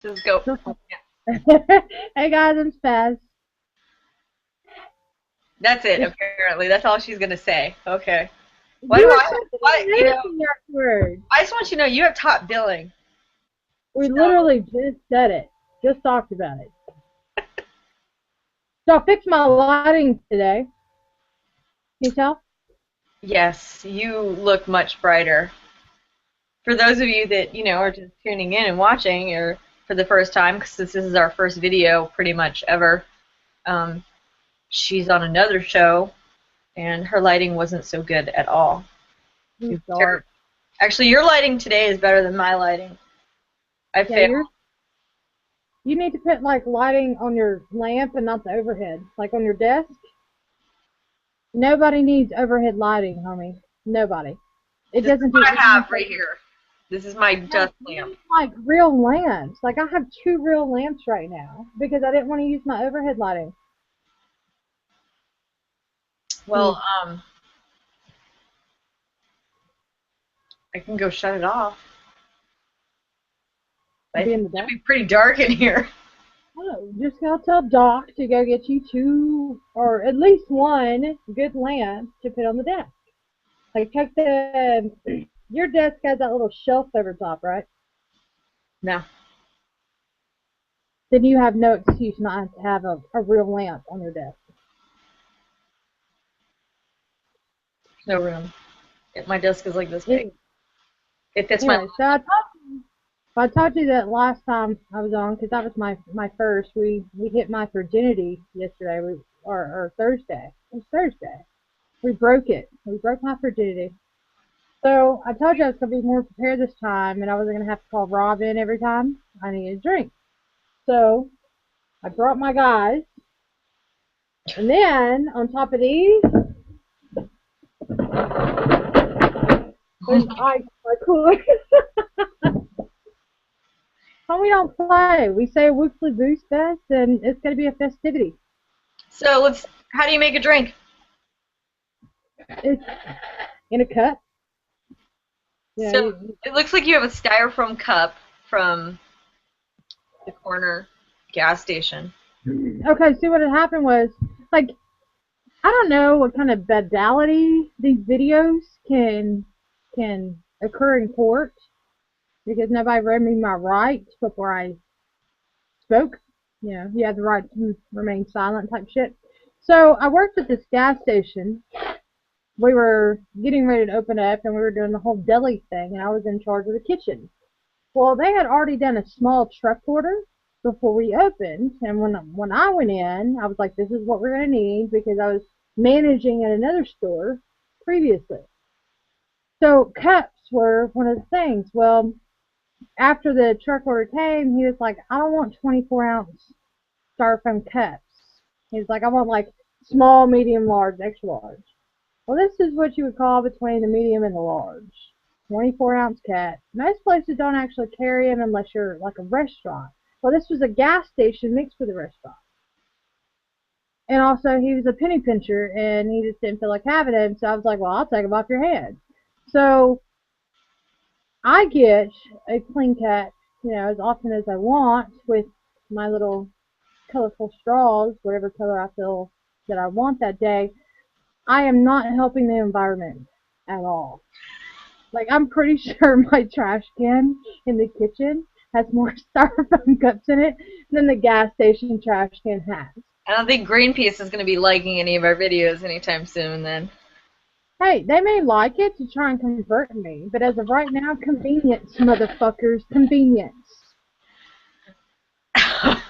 Just go. Hey guys, I'm Spaz. That's it, apparently. That's all she's going to say. Okay. Why do You were I, supposed to why, be you know, amazing afterwards. I just want you to know you have top billing. We So, literally just said it. Just talked about it. So I fixed my lighting today. Can you tell? yes, you look much brighter. For those of you that, are just tuning in and watching, or for the first time, because this is our first video pretty much ever, um, she's on another show, and her lighting wasn't so good at all. It's It's dark. Actually, your lighting today is better than my lighting. I Yeah, failed. you need to put like lighting on your lamp and not the overhead. Like on your desk. Nobody needs overhead lighting, homie. Nobody. It This is doesn't do what I anything have for right you. here. This is my No, dust you lamp. need like real lamps. Like I have 2 real lamps right now because I didn't want to use my overhead lighting. Hmm. Well, I can go shut it off. I Be think in the it's gonna dark. be pretty dark in here. Oh, just gotta tell Doc to go get you 2 or at least 1 good lamp to put on the desk. Like check the your desk has that little shelf over top, right? No, Then you have no excuse not to have a real lamp on your desk. no room. My desk is like this big. Anyway, It fits my. anyway, so I told you that last time I was on because that was my first. We hit my virginity yesterday. Or Thursday. It was Thursday. We broke it. We broke my virginity. So I told you I was gonna be more prepared this time, and I wasn't gonna have to call Rob in every time I needed a drink. So I brought my guys, and then on top of these, there's ice in my cooler. When we don't play, we say Weekly Boozefest, and it's gonna be a festivity. So let's. How do you make a drink? It's in a cup. Yeah. So it looks like you have a styrofoam cup from the corner gas station. Okay. See what had happened was like I don't know what kind of badality these videos can occur in court because nobody read me my rights before I spoke. You know, you have the right to remain silent type shit. So I worked at this gas station. We were getting ready to open up and we were doing the whole deli thing and I was in charge of the kitchen. Well, they had already done a small truck order before we opened, and when I went in, I was like, "This is what we're gonna need," because I was managing at another store previously. So cups were one of the things. Well, after the truck order came, he was like, "I don't want 24-ounce styrofoam cups." He's like, "I want like small, medium, large, extra large." Well, this is what you would call between the medium and the large. 24-ounce cat. Most places don't actually carry them unless you're like a restaurant. Well, this was a gas station mixed with a restaurant. And also, he was a penny pincher, and he just didn't feel like having it. So I was like, well, I'll take them off your head. So I get a clean cat, as often as I want with my little colorful straws, whatever color I feel that I want that day. I am not helping the environment at all. Like, I'm pretty sure my trash can in the kitchen has more styrofoam cups in it than the gas station trash can has. I don't think Greenpeace is going to be liking any of our videos anytime soon. Then. Hey, they may like it to try and convert me, but as of right now, convenience, motherfuckers, convenience. I'm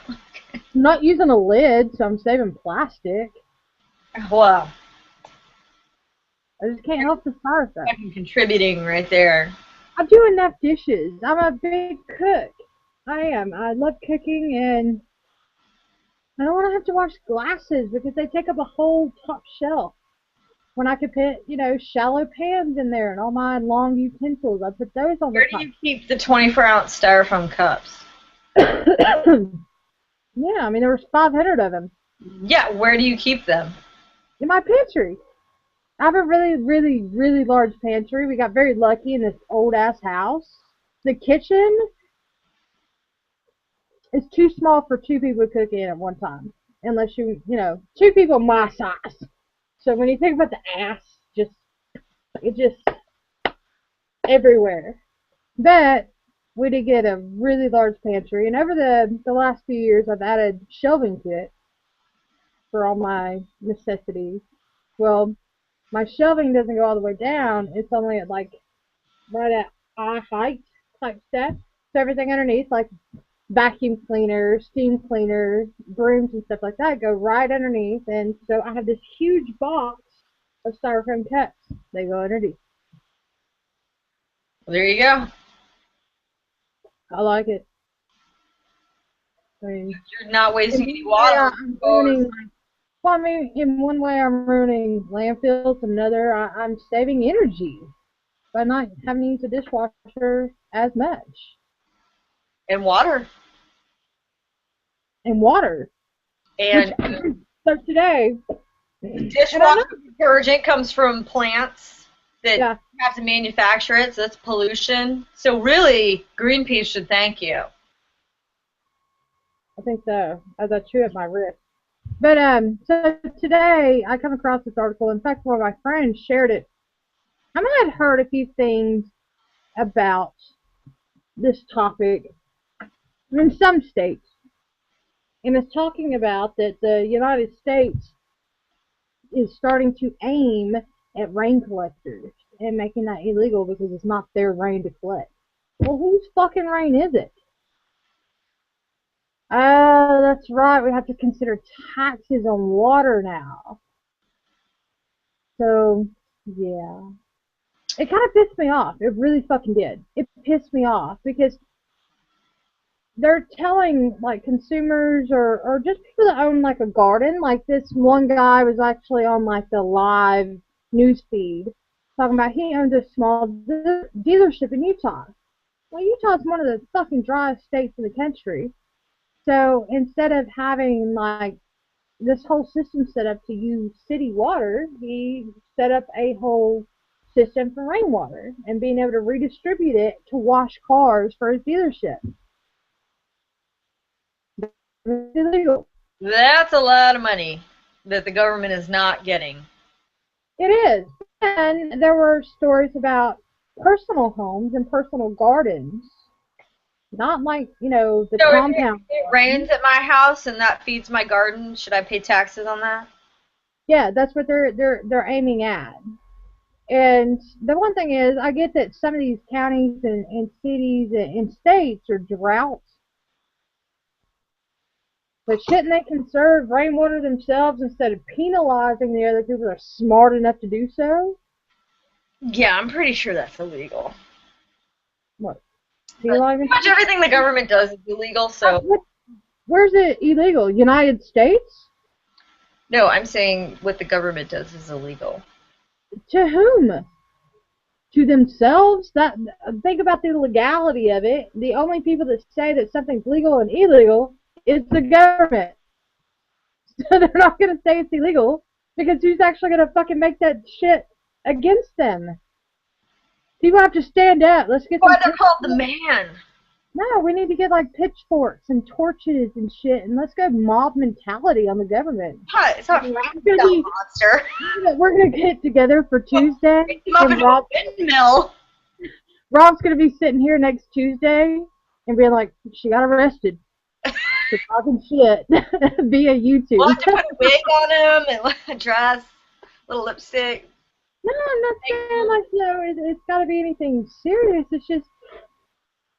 not using a lid, so I'm saving plastic. Wow. I just can't help the styrofoam. Fucking contributing right there. I do enough dishes. I'm a big cook. I am. I love cooking, and I don't want to have to wash glasses because they take up a whole top shelf. When I could put, shallow pans in there and all my long utensils, I put those on the Where do top. you keep the 24-ounce styrofoam cups? Yeah, I mean, there was 500 of them Yeah, where do you keep them? in my pantry. I have a really, really, really large pantry. We got very lucky in this old-ass house. The kitchen It's too small for two people to cook in at one time, unless two people my size. So when you think about the ass, it's just everywhere. But we did get a really large pantry, and over the last few years, I've added shelving to it for all my necessities. Well, my shelving doesn't go all the way down. It's only at like right at eye height type stuff. So everything underneath, like vacuum cleaners, steam cleaners, brooms and stuff like that, go right underneath. And so I have this huge box of styrofoam cups. They go underneath. Well, there you go. I like it. I mean, You're not wasting any yeah, water. I'm ruining. Well, I mean, in one way, I'm ruining landfills. Another, I'm saving energy by not having to use the dishwasher as much. And water. And water. And So today, dishwasher detergent comes from plants that yeah, have to manufacture it, so that's pollution. So really, Greenpeace should thank you. I think so, as I chew at my wrist. But so today I come across this article. In fact, one of my friends shared it. I had heard a few things about this topic in some states, and it's talking about that the United States is starting to aim at rain collectors and making that illegal because it's not their rain to collect. Well, whose fucking rain is it? That's right. We have to consider taxes on water now. So, yeah. It kind of pissed me off. It really fucking did. It pissed me off because they're telling, like, consumers or just people that own, like, a garden. Like, this one guy was actually on, like, the live news feed talking about he owns a small dealership in Utah. Well, Utah's one of the fucking driest states in the country. So instead of having, like, this whole system set up to use city water, he set up a whole system for rainwater and being able to redistribute it to wash cars for his dealership. It's illegal. That's a lot of money that the government is not getting. It is. And there were stories about personal homes and personal gardens. Not like, the So compound. if it rains at my house and that feeds my garden, should I pay taxes on that? Yeah, that's what they're aiming at. And the one thing is, I get that some of these counties and cities and states are droughts, but shouldn't they conserve rainwater themselves instead of penalizing the other people that are smart enough to do so? Yeah, I'm pretty sure that's illegal. What? Pretty much everything the government does is illegal, so... Where's it illegal? United States? No, I'm saying what the government does is illegal. To whom? To themselves? Think about the legality of it. The only people that say that something's legal and illegal is the government. So they're not going to say it's illegal because who's actually going to fucking make that shit against them? People have to stand up. Let's get. Why they're called the man? No, we need to get like pitchforks and torches and shit, and let's go mob mentality on the government. It's not a monster. We're gonna get together for Tuesday. And Rob's gonna be sitting here next Tuesday and being like, she got arrested for talking shit via YouTube. We'll have to put a wig on him and a dress, little lipstick. No, I'm not saying like it's got to be anything serious. It's just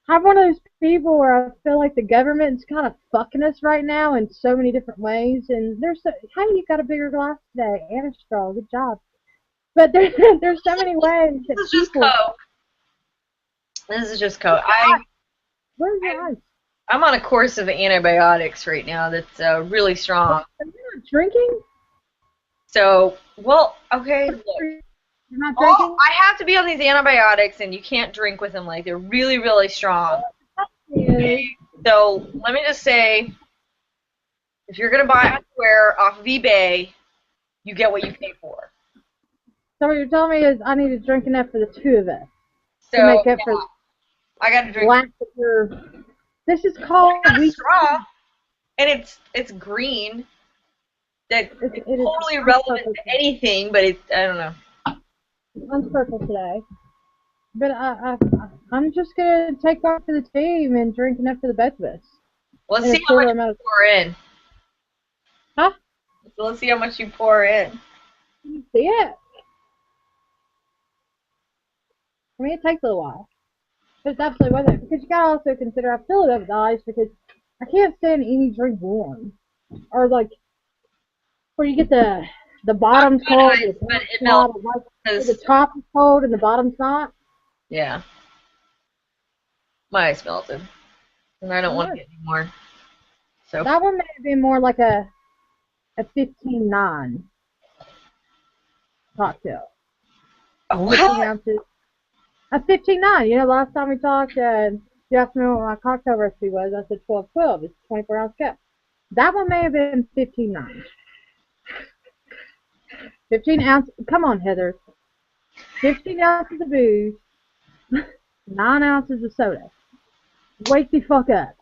I'm one of those people where I feel like the government's kind of fucking us right now in so many different ways. And hey, you got a bigger glass today and a straw. Good job. But there's so many ways that This is just Coke. This is just Coke. Where's your ice? I'm on a course of antibiotics right now that's really strong. Are you not drinking? So, well, okay, look. You're not drinking? I have to be on these antibiotics, and you can't drink with them. Like, they're really, really strong. Okay, so let me just say, if you're going to buy underwear off of eBay, you get what you pay for. So what you're telling me is I need to drink enough for the two of us So, to make up for I got to drink. lack of your This is called Got a weekly. straw, and it's green. That it's totally irrelevant to anything, but it's, I don't know. Mine's purple today. But I'm just going to take off for the team and drink enough for the both of us. Let's see how much you pour in. Huh? So let's see how much you pour in. Can you see it? I mean, it takes a little while. But it's absolutely worth it. Because you got to also consider, I fill it up with ice because I can't stand any drink warm. Or like, where you get the bottom's cold, ice, but it melts. The top is cold and the bottom's not. Yeah. My ice melted. And I don't want to get any more. So that one may have been more like a 15-9 cocktail. Oh, what? 15 ounces. A 15-9. You know, last time we talked, you asked me what my cocktail recipe was. I said 12-12. It's a 24-ounce cup. That one may have been 15-9. 15 ounces. Come on, Heather. 15 ounces of booze. 9 ounces of soda. Wake the fuck up.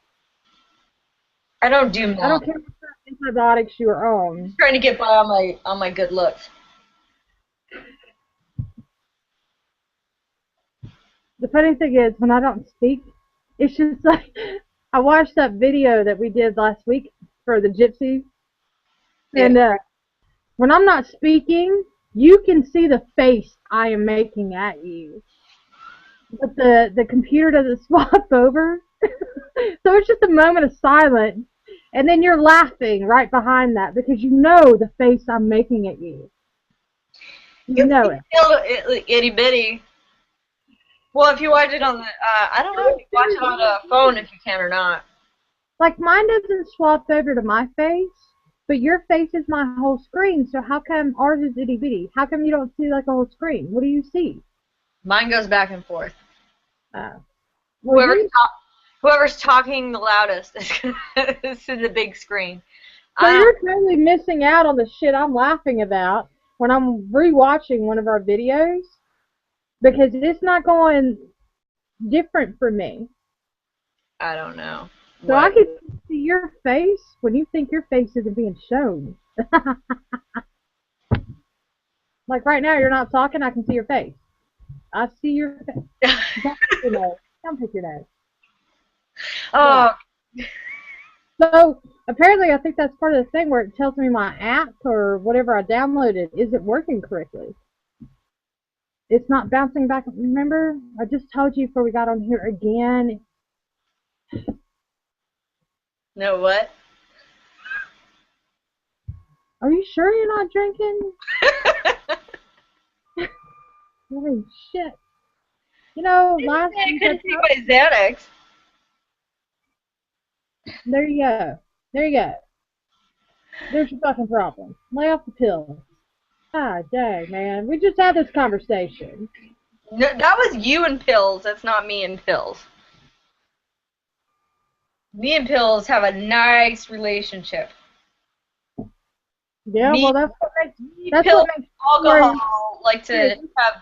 I don't do math. I don't care what antibiotics you are on. I'm just trying to get by on my good looks. The funny thing is, when I don't speak, it's just like, I watched that video that we did last week for the gypsies. Yeah. And when I'm not speaking, you can see the face I am making at you. But the computer doesn't swap over. So it's just a moment of silence. And then you're laughing right behind that because you know the face I'm making at you. You know it. Itty bitty. Well, if you watch it on the, I don't know if you watch it on a phone if you can or not. Like mine doesn't swap over to my face, but your face is my whole screen. So how come ours is itty bitty? How come you don't see like a whole screen? What do you see? Mine goes back and forth. Well, whoever's talking the loudest is to the big screen. So you're totally missing out on the shit I'm laughing about when I'm rewatching one of our videos because it's not going different for me. I don't know. So I can see your face when you think your face isn't being shown. Like right now, you're not talking, I can see your face. I see your face. Don't pick your nose. Don't pick your nose. Oh. Yeah. So apparently, I think that's part of the thing where it tells me my app or whatever I downloaded isn't working correctly. It's not bouncing back. Remember, I just told you before we got on here again. No, what? Are you sure you're not drinking? Holy shit. You know, last week I couldn't take my Xanax. There you go. There you go. There's your fucking problem. Lay off the pills. Ah, dang, man. We just had this conversation. No, that was you and pills. That's not me and pills. Me and pills have a nice relationship. Yeah, well, that's what makes alcohol like to have.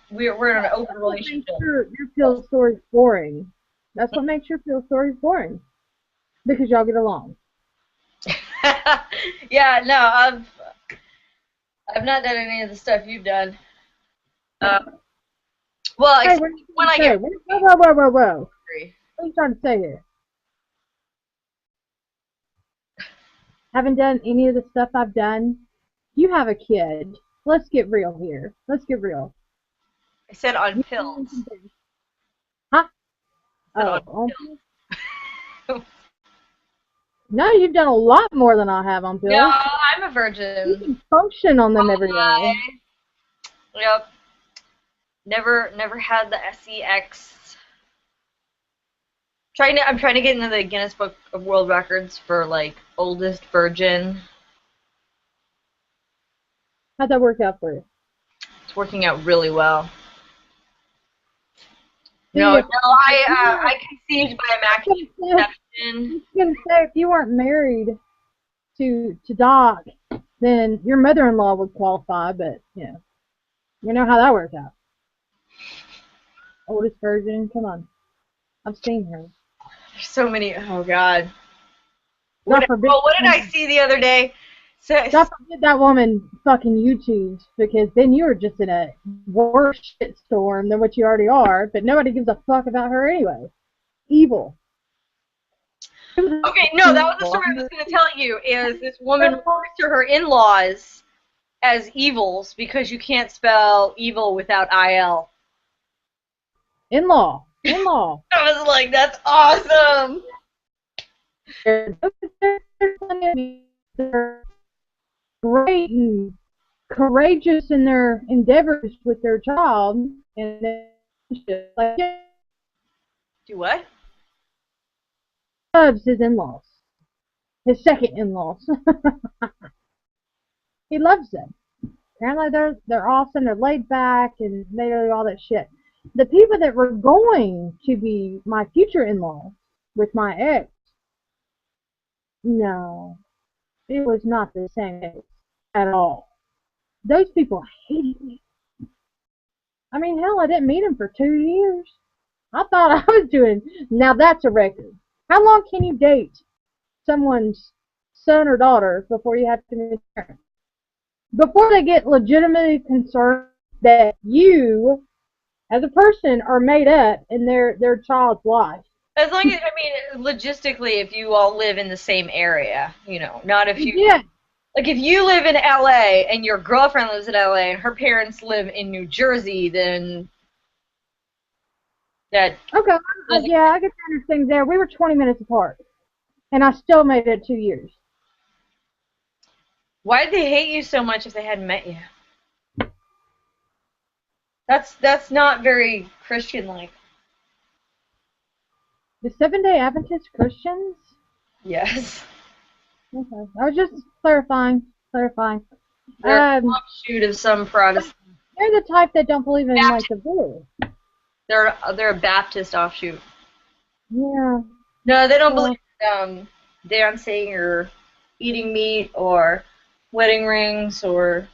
We're in an open relationship. Your pill story's boring. That's what makes your pill story boring. Because y'all get along. Yeah, no, I've not done any of the stuff you've done. Well, hey, when I get whoa. What are you trying to say here? Haven't done any of the stuff I've done. You have a kid. Let's get real here. Let's get real. I said on pills. Huh? On pills? No, you've done a lot more than I have on pills. No, I'm a virgin. You can function on them every day. Yep. Never had the sex. I'm trying to get into the Guinness Book of World Records for like oldest virgin. How'd that work out for you? It's working out really well. No, I conceived by immaculate conception. I was gonna say if you weren't married to Doc, then your mother-in-law would qualify, but you know how that works out. Oldest virgin, come on, I've seen her. There's so many. Oh God. God forbid. What did I see the other day? So, God forbid that woman fucking YouTubes, because then you're just in a worse shitstorm than what you already are. But nobody gives a fuck about her anyway. Evil. okay, no, that was the story I was going to tell you. Is this woman refers to her in-laws as evils because you can't spell evil without il. In-law. In-law. I was like, that's awesome. They're great and courageous in their endeavors with their child, and like Do what? loves his in-laws, his second in-laws. He loves them. Apparently they're awesome, they're laid back, and they do all that shit. The people that were going to be my future in-laws with my ex, no, it was not the same case at all. Those people hated me. I mean, hell, I didn't meet him for 2 years. I thought I was doing, now that's a record. How long can you date someone's son or daughter before you have to meet them? Before they get legitimately concerned that you, as a person, are made up in their child's life. As long as, I mean, logistically, if you all live in the same area, not if you. Yeah. Like, if you live in LA and your girlfriend lives in LA and her parents live in New Jersey, then that. Okay. Yeah, I get the understanding there. We were 20 minutes apart, and I still made it 2 years. Why'd they hate you so much if they hadn't met you? That's not very Christian-like. The Seventh-day Adventist Christians? Yes. Okay. I was just clarifying. They're an offshoot of some Protestant. They're the type that don't believe in like the Bible. They're a Baptist offshoot. Yeah. No, they don't believe in dancing or eating meat or wedding rings or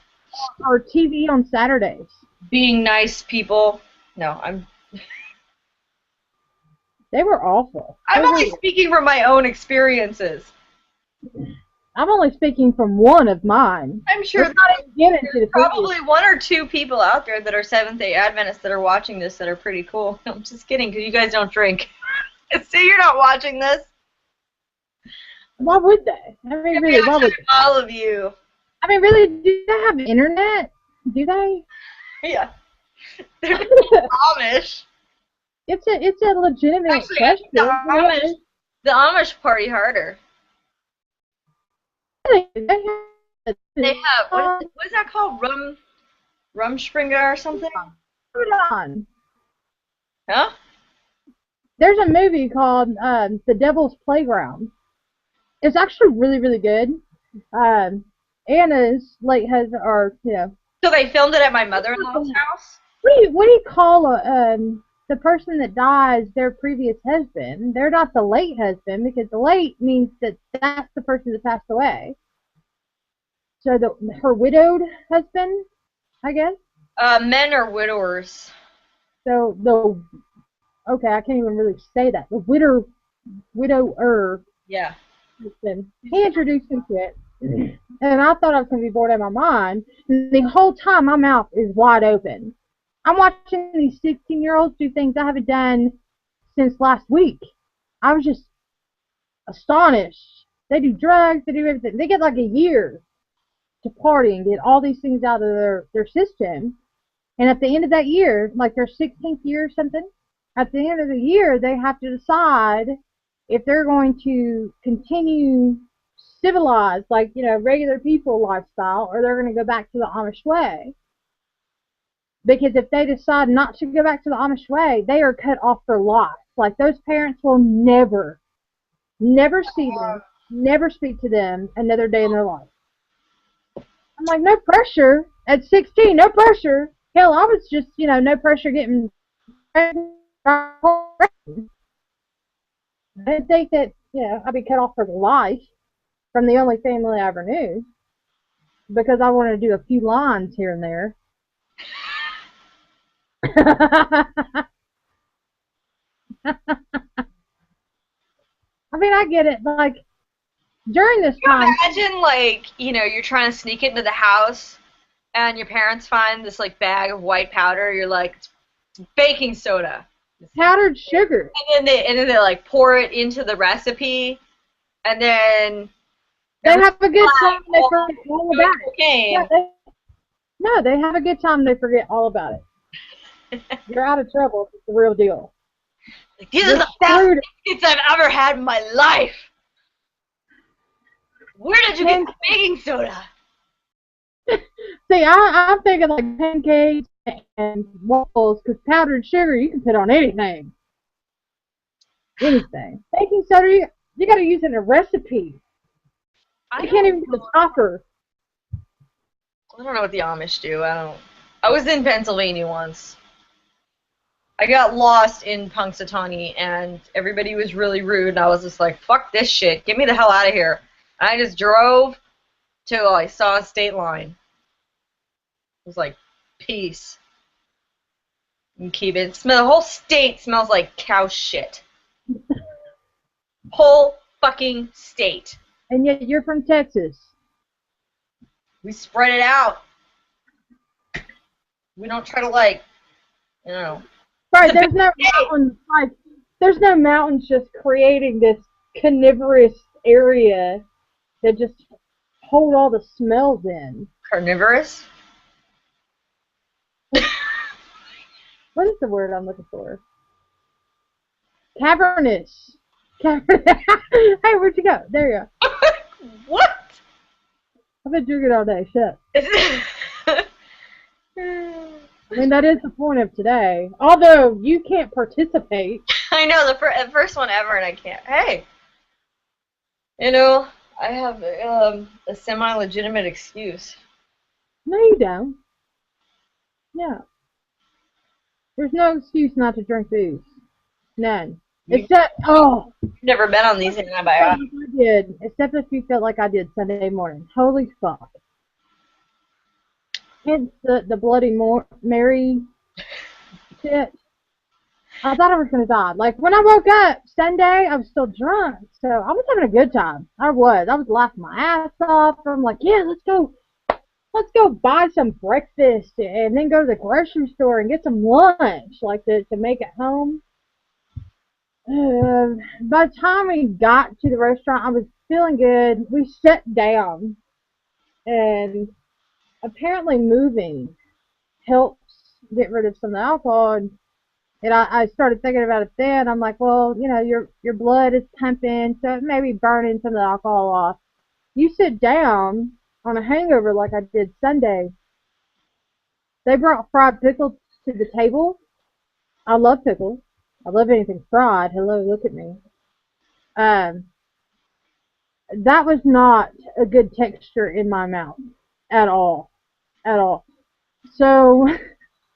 TV on Saturdays. Being nice people. No, They were awful. I'm only speaking from my own experiences. I'm only speaking from one of mine. I'm sure there's probably one or two people out there that are Seventh-day Adventists that are watching this that are pretty cool. I'm just kidding, because you guys don't drink. See, you're not watching this. Why would they? I mean, really, why would they? All of you. I mean, really, do they have internet? Do they? Yeah. They're Amish. It's a legitimate question. The Amish party harder. They have what is that called? Rumspringa or something? Huh? There's a movie called The Devil's Playground. It's actually really, really good. Anna's So they filmed it at my mother-in-law's house? What do you call the person that dies their previous husband? They're not the late husband, because the late means that that's the person that passed away. So her widowed husband, I guess. Men are widowers. So okay, I can't even really say that. The widower. Yeah. Husband. He introduced me to it, and I thought I was going to be bored out of my mind. And the whole time, my mouth is wide open. I'm watching these 16-year-olds do things I haven't done since last week. I was just astonished. They do drugs, they do everything. They get like a year to party and get all these things out of their system. And at the end of that year, like their 16th year or something, at the end of the year, they have to decide if they're going to continue civilized, like, regular people lifestyle, or they're going to go back to the Amish way. Because if they decide not to go back to the Amish way, they are cut off for life. Like, those parents will never see them, never speak to them another day in their life. I'm like, no pressure. At 16, no pressure. Hell, I was just, no pressure getting I didn't think that, I'd be cut off for life from the only family I ever knew, because I wanted to do a few lines here and there. I mean, I get it. Like, during this Can you time, imagine, like, you're trying to sneak into the house and your parents find this, like, bag of white powder. You're like, it's baking soda. powdered sugar. And then they like pour it into the recipe, and then They everyone's have a good like, time. They oh, forget all about it. Yeah, cocaine. no, they have a good time. They forget all about it. You're out of trouble. It's the real deal. Like, these are You're the best screwed. biscuits I've ever had in my life. Where did you get And the baking soda? see, I'm thinking like pancakes and waffles because powdered sugar you can put on anything. Anything. Baking soda, you got to use it in a recipe. I You can't don't even get a topper. I don't know what the Amish do. I was in Pennsylvania once. I got lost in Punxsutawney, and everybody was really rude, and I was just like, fuck this shit. Get me the hell out of here. And I just drove till I saw a state line. It was like, peace. And keep it. The whole state smells like cow shit. Whole fucking state. And yet you're from Texas. We spread it out. We don't try to, like, you know. Right, there's no mountains, like, there's no mountains just creating this carnivorous area that just hold all the smells in. Carnivorous? What is the word I'm looking for? Cavernous. Hey, where'd you go? There you go. What? I've been drinking all day. Shit. I mean, that is the point of today. Although you can't participate. I know, the first one ever, and I can't. Hey, I have a semi-legitimate excuse. No, you don't. Yeah. There's no excuse not to drink booze. None. Except, You've never been on these antibiotics. I did. Except if you felt like I did Sunday morning. Holy fuck. Hence the Bloody Mary shit. I thought I was going to die. Like, when I woke up Sunday, I was still drunk. So I was having a good time. I was laughing my ass off. I'm like, yeah, let's go buy some breakfast and then go to the grocery store and get some lunch, like to make it home. By the time we got to the restaurant, I was feeling good. We sat down, and apparently moving helps get rid of some of the alcohol. And I started thinking about it then. I'm like, well, your blood is pumping, so it may be burning some of the alcohol off. You sit down on a hangover like I did Sunday. They brought fried pickles to the table. I love pickles. I love anything fried. Hello, look at me. Um, that was not a good texture in my mouth at all, at all. So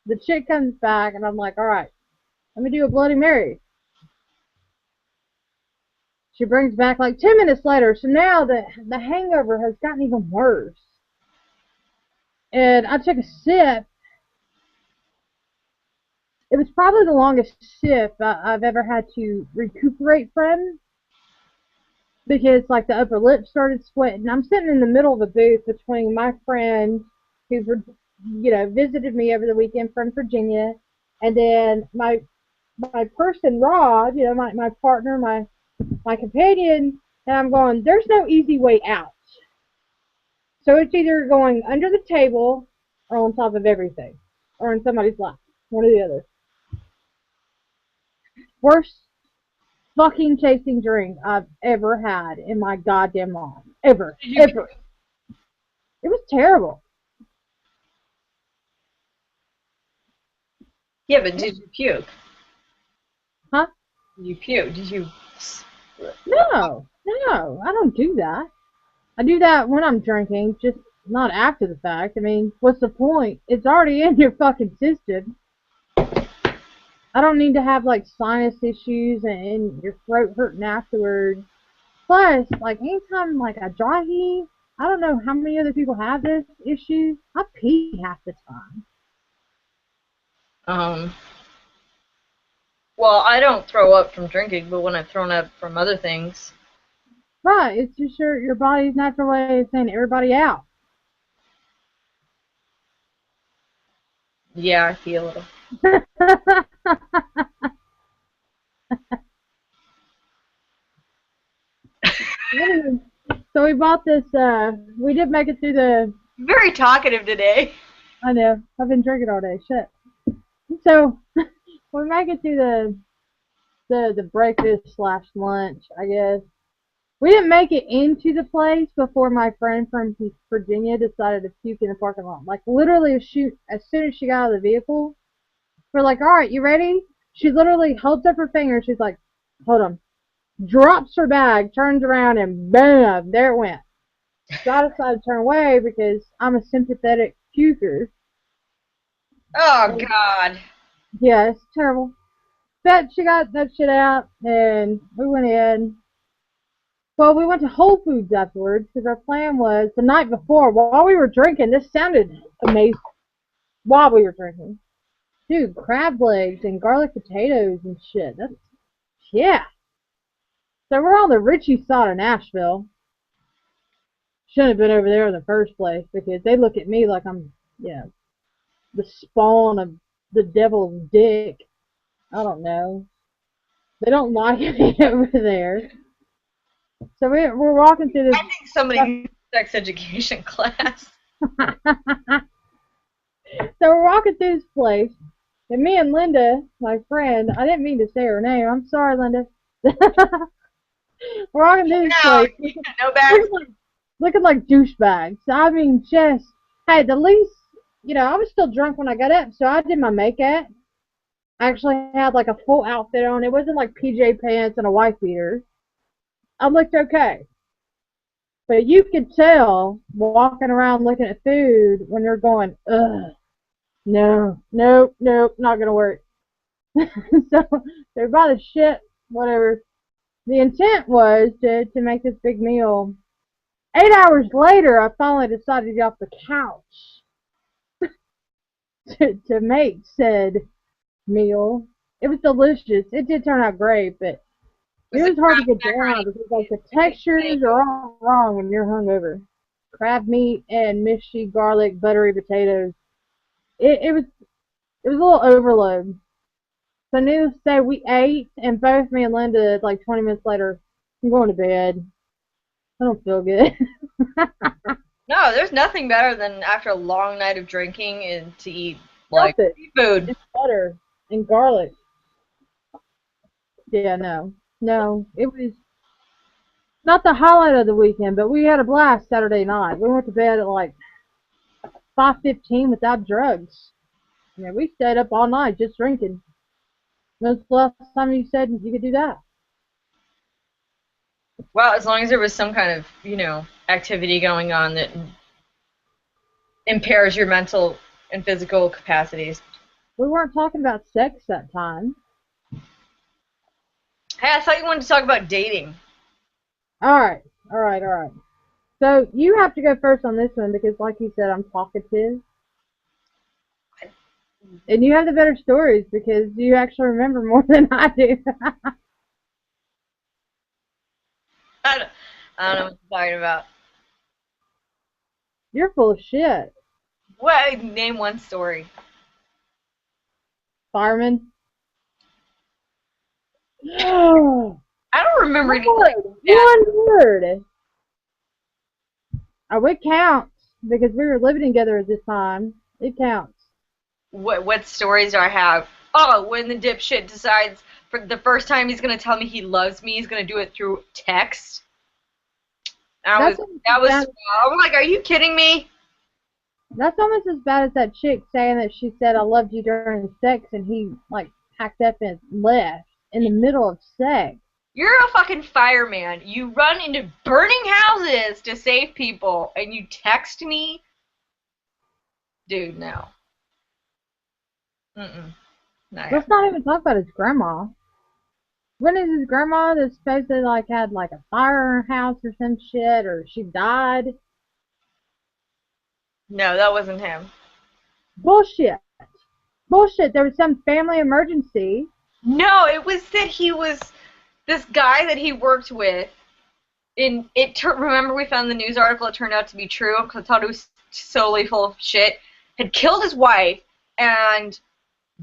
the chick comes back, and I'm like, all right, let me do a Bloody Mary. She brings back like 2 minutes later. So now the hangover has gotten even worse. And I took a sip. It was probably the longest sip I've ever had to recuperate from, because like the upper lip started sweating. I'm sitting in the middle of the booth between my friend who visited me over the weekend from Virginia, and then my person Rod, my partner, my companion, and I'm going, there's no easy way out. So it's either going under the table or on top of everything or in somebody's lap, one or the other. Worst fucking tasting drink I've ever had in my goddamn life. Ever. Ever. It was terrible. Yeah, but did you puke? Huh? You puke? Did you? No. No. I don't do that. I do that when I'm drinking, just not after the fact. I mean, what's the point? It's already in your fucking system. I don't need to have like sinus issues and your throat hurting afterwards. Plus, like anytime like I dry heave, I don't know how many other people have this issue. I pee half the time. Um. Well, I don't throw up from drinking, but when I've thrown up from other things. Right, it's just your body's natural way of saying everybody out. Yeah, I feel it. Anyway, so we bought this, we did make it through the, Very talkative today. I know, I've been drinking all day, shit. So, we make it through the breakfast slash lunch, I guess. We didn't make it into the place before my friend from Virginia decided to puke in the parking lot. Like, literally, as soon as she got out of the vehicle, we're like, alright, you ready? She literally holds up her finger, she's like, hold on. Drops her bag, turns around, and bam, there it went. So I decided to turn away because I'm a sympathetic puker. Oh, And, God. yeah, it's terrible. But she got that shit out, and we went in. Well, we went to Whole Foods afterwards because our plan was the night before, while we were drinking, this sounded amazing. While we were drinking. Dude, crab legs and garlic potatoes and shit. That's, yeah. So we're on the Richie side of Nashville. Shouldn't have been over there in the first place because they look at me like I'm, the spawn of the devil's dick. I don't know. They don't like me over there. So we're walking through I think somebody needs a sex education class. this. So we're walking through this place, and me and Linda, my friend, I didn't mean to say her name. I'm sorry, Linda. We're walking through this No, place, no bags. looking like douchebags. I mean, just, hey, the least, I was still drunk when I got up, so I did my makeup. I actually had like a full outfit on. It wasn't like PJ pants and a wife beater. I looked okay. But you could tell walking around looking at food when you're going, ugh, no, nope, nope, not gonna work. So they're by the shit, whatever. The intent was to make this big meal. 8 hours later, I finally decided to get off the couch to make said meal. It was delicious. It did turn out great, but it was hard to get down because like the textures are all wrong when you're hungover. Crab meat and mushy garlic buttery potatoes. It was a little overload. So needless to say, we ate, and both me and Linda, like 20 minutes later, I'm going to bed. I don't feel good. No, there's nothing better than after a long night of drinking and to eat like Felt it. seafood. It's butter and garlic. Yeah, no. No, it was not the highlight of the weekend, but we had a blast Saturday night. We went to bed at like 5:15 without drugs. Yeah, we stayed up all night just drinking. When's the last time you said you could do that? Well, as long as there was some kind of, activity going on that impairs your mental and physical capacities. We weren't talking about sex that time. Hey, I thought you wanted to talk about dating. Alright, alright. So you have to go first on this one because like you said, I'm talkative. And you have the better stories because you actually remember more than I do. I don't know what you're talking about. You're full of shit. What? Name one story. Fireman. One I don't remember any word. like that. One word. Oh, it counts because we were living together at this time. It counts. What stories do I have? Oh, when the dipshit decides for the first time he's gonna tell me he loves me, he's gonna do it through text. That's I was like, are you kidding me? that's almost as bad as that chick saying that she said I loved you during sex and he like packed up and left in the middle of sex. You're a fucking fireman. You run into burning houses to save people, and you text me? Dude, no. Mm-mm. Not Let's not even talk about his grandma. When is his grandma that supposedly like had like a fire in her house or some shit or she died? No, that wasn't him. Bullshit. Bullshit. There was some family emergency No, it was that he was this guy that he worked with. Remember we found the news article. It turned out to be true because I thought it was solely full of shit. Had killed his wife and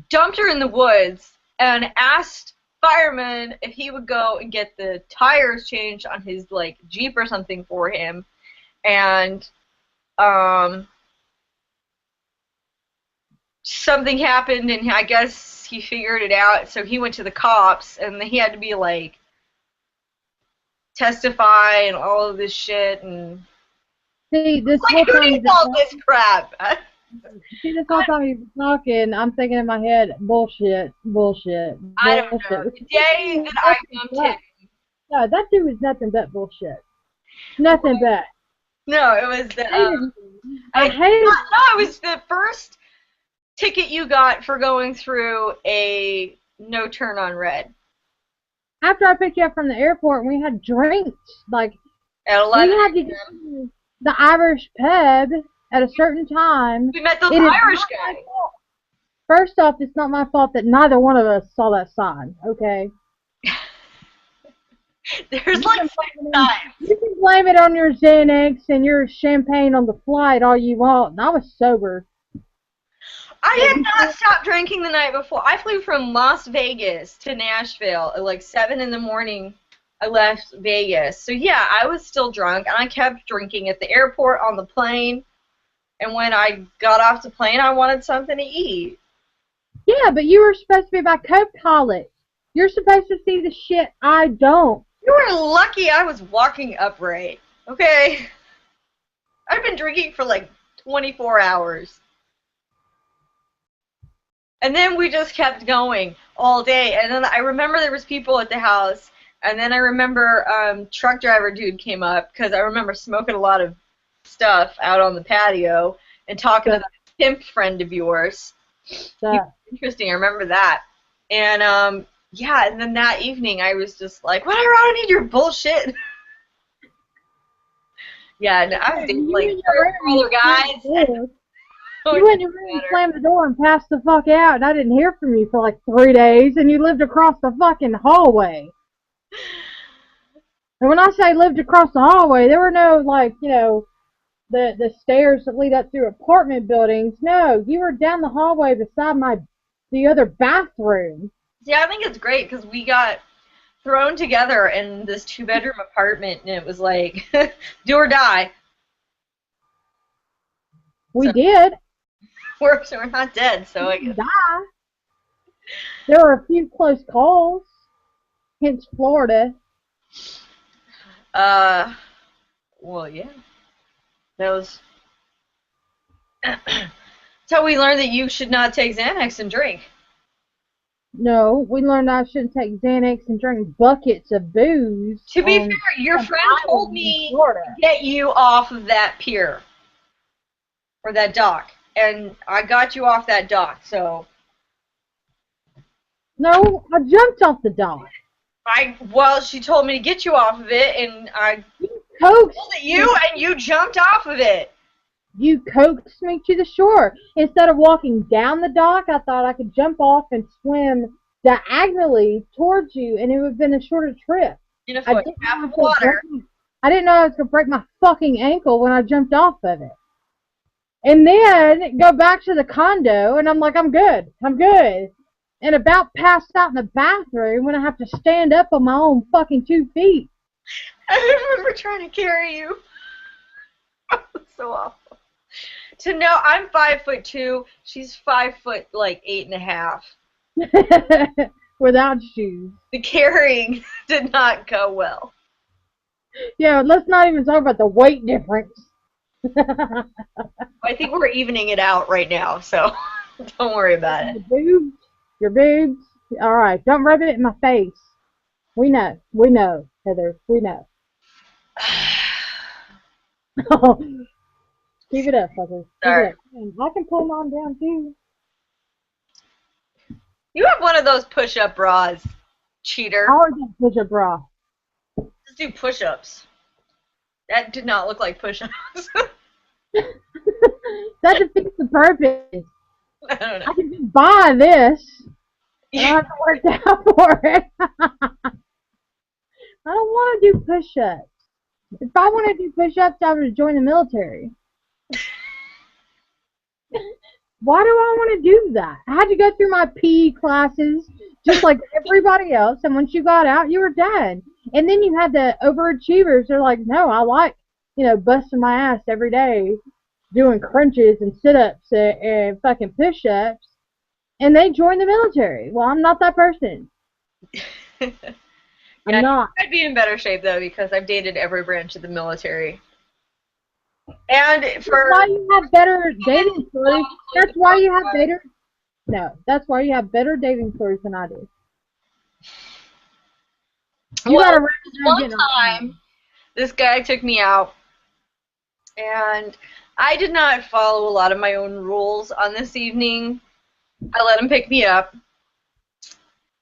dumped her in the woods and asked firemen if he would go and get the tires changed on his like Jeep or something for him. And something happened, and I guess he figured it out. So he went to the cops, and he had to be like testify and all of this shit. And See, this like, whole who time needs all this crap? this whole time he was talking, I'm thinking in my head, bullshit, bullshit, I don't know. bullshit. The day that I dumped him. No, that dude was nothing but bullshit. Nothing but. No, it was the. I hated. No, it was the first ticket you got for going through a no turn on red. After I picked you up from the airport, we had drinks. Like, At 11 we had to go to the Irish pub at a certain time. We met those Irish guys. First off, it's not my fault that neither one of us saw that sign, okay? There's like 6 signs. You can blame it on your Xanax and your champagne on the flight all you want. And I was sober. I had not stopped drinking the night before. I flew from Las Vegas to Nashville at like 7 in the morning. I left Vegas. So yeah, I was still drunk, and I kept drinking at the airport, on the plane. And when I got off the plane, I wanted something to eat. Yeah, but you were supposed to be my co-pilot. You're supposed to see the shit I don't. You were lucky I was walking upright, okay? I've been drinking for like 24 hours. And then we just kept going all day. And then I remember there was people at the house. And then I remember truck driver dude came up because I remember smoking a lot of stuff out on the patio and talking to that pimp friend of yours. Interesting, I remember that. And yeah, and then that evening I was just like, whatever, I don't need your bullshit. Yeah, and I was dating like other guys. You went in your room, slammed the door, and passed the fuck out, and I didn't hear from you for like 3 days, and you lived across the fucking hallway. And when I say lived across the hallway, there were no, like, you know, the stairs that lead up through apartment buildings. No, you were down the hallway beside the other bathroom. Yeah, I think it's great because we got thrown together in this 2-bedroom apartment, and it was like, do or die. We did. We're not dead, so I guess. Die. There were a few close calls. Hence Florida. Well, yeah. That was... That's how we learned that you should not take Xanax and drink. No, we learned I shouldn't take Xanax and drink buckets of booze. To be fair, your friend told me to get you off of that pier. Or that dock. And I got you off that dock, so... No, I jumped off the dock. Well, she told me to get you off of it, and I coaxed you, and you jumped off of it. You coaxed me to the shore. Instead of walking down the dock, I thought I could jump off and swim diagonally towards you, and it would have been a shorter trip. In a foot, half of water. I didn't know I was going to break my fucking ankle when I jumped off of it. And then go back to the condo, and I'm like, I'm good. I'm good. And about passed out in the bathroom when I have to stand up on my own fucking 2 feet. I remember trying to carry you. It was so awful. To know I'm 5'2", she's 5 foot like 8.5. Without shoes. The carrying did not go well. Yeah, let's not even talk about the weight difference. I think we're evening it out right now, so don't worry about it. Your boobs. All right, don't rub it in my face. We know, Heather. We know. Keep it up, fucker. Sorry. I can pull mine down too. You have one of those push-up bras, cheater. I always have push-up bra. Just do push-ups. That did not look like push-ups. That defeats the purpose. I don't know. I can just buy this I don't have to work out for it. I don't want to do push-ups. If I want to do push-ups, I would join the military. Why do I want to do that? I had to go through my PE classes just like everybody else, and once you got out, you were done. And then you had the overachievers. They're like, no, I like, busting my ass every day, doing crunches and sit-ups and fucking push-ups, and they join the military. Well, I'm not that person. I'm Yeah, not. I'd be in better shape though because I've dated every branch of the military. And That's for why you have better dating stories. That's why you have better. No, that's why you have better dating stories than I do. You well, gotta one recognize time this guy took me out, and I did not follow a lot of my own rules on this evening. I let him pick me up,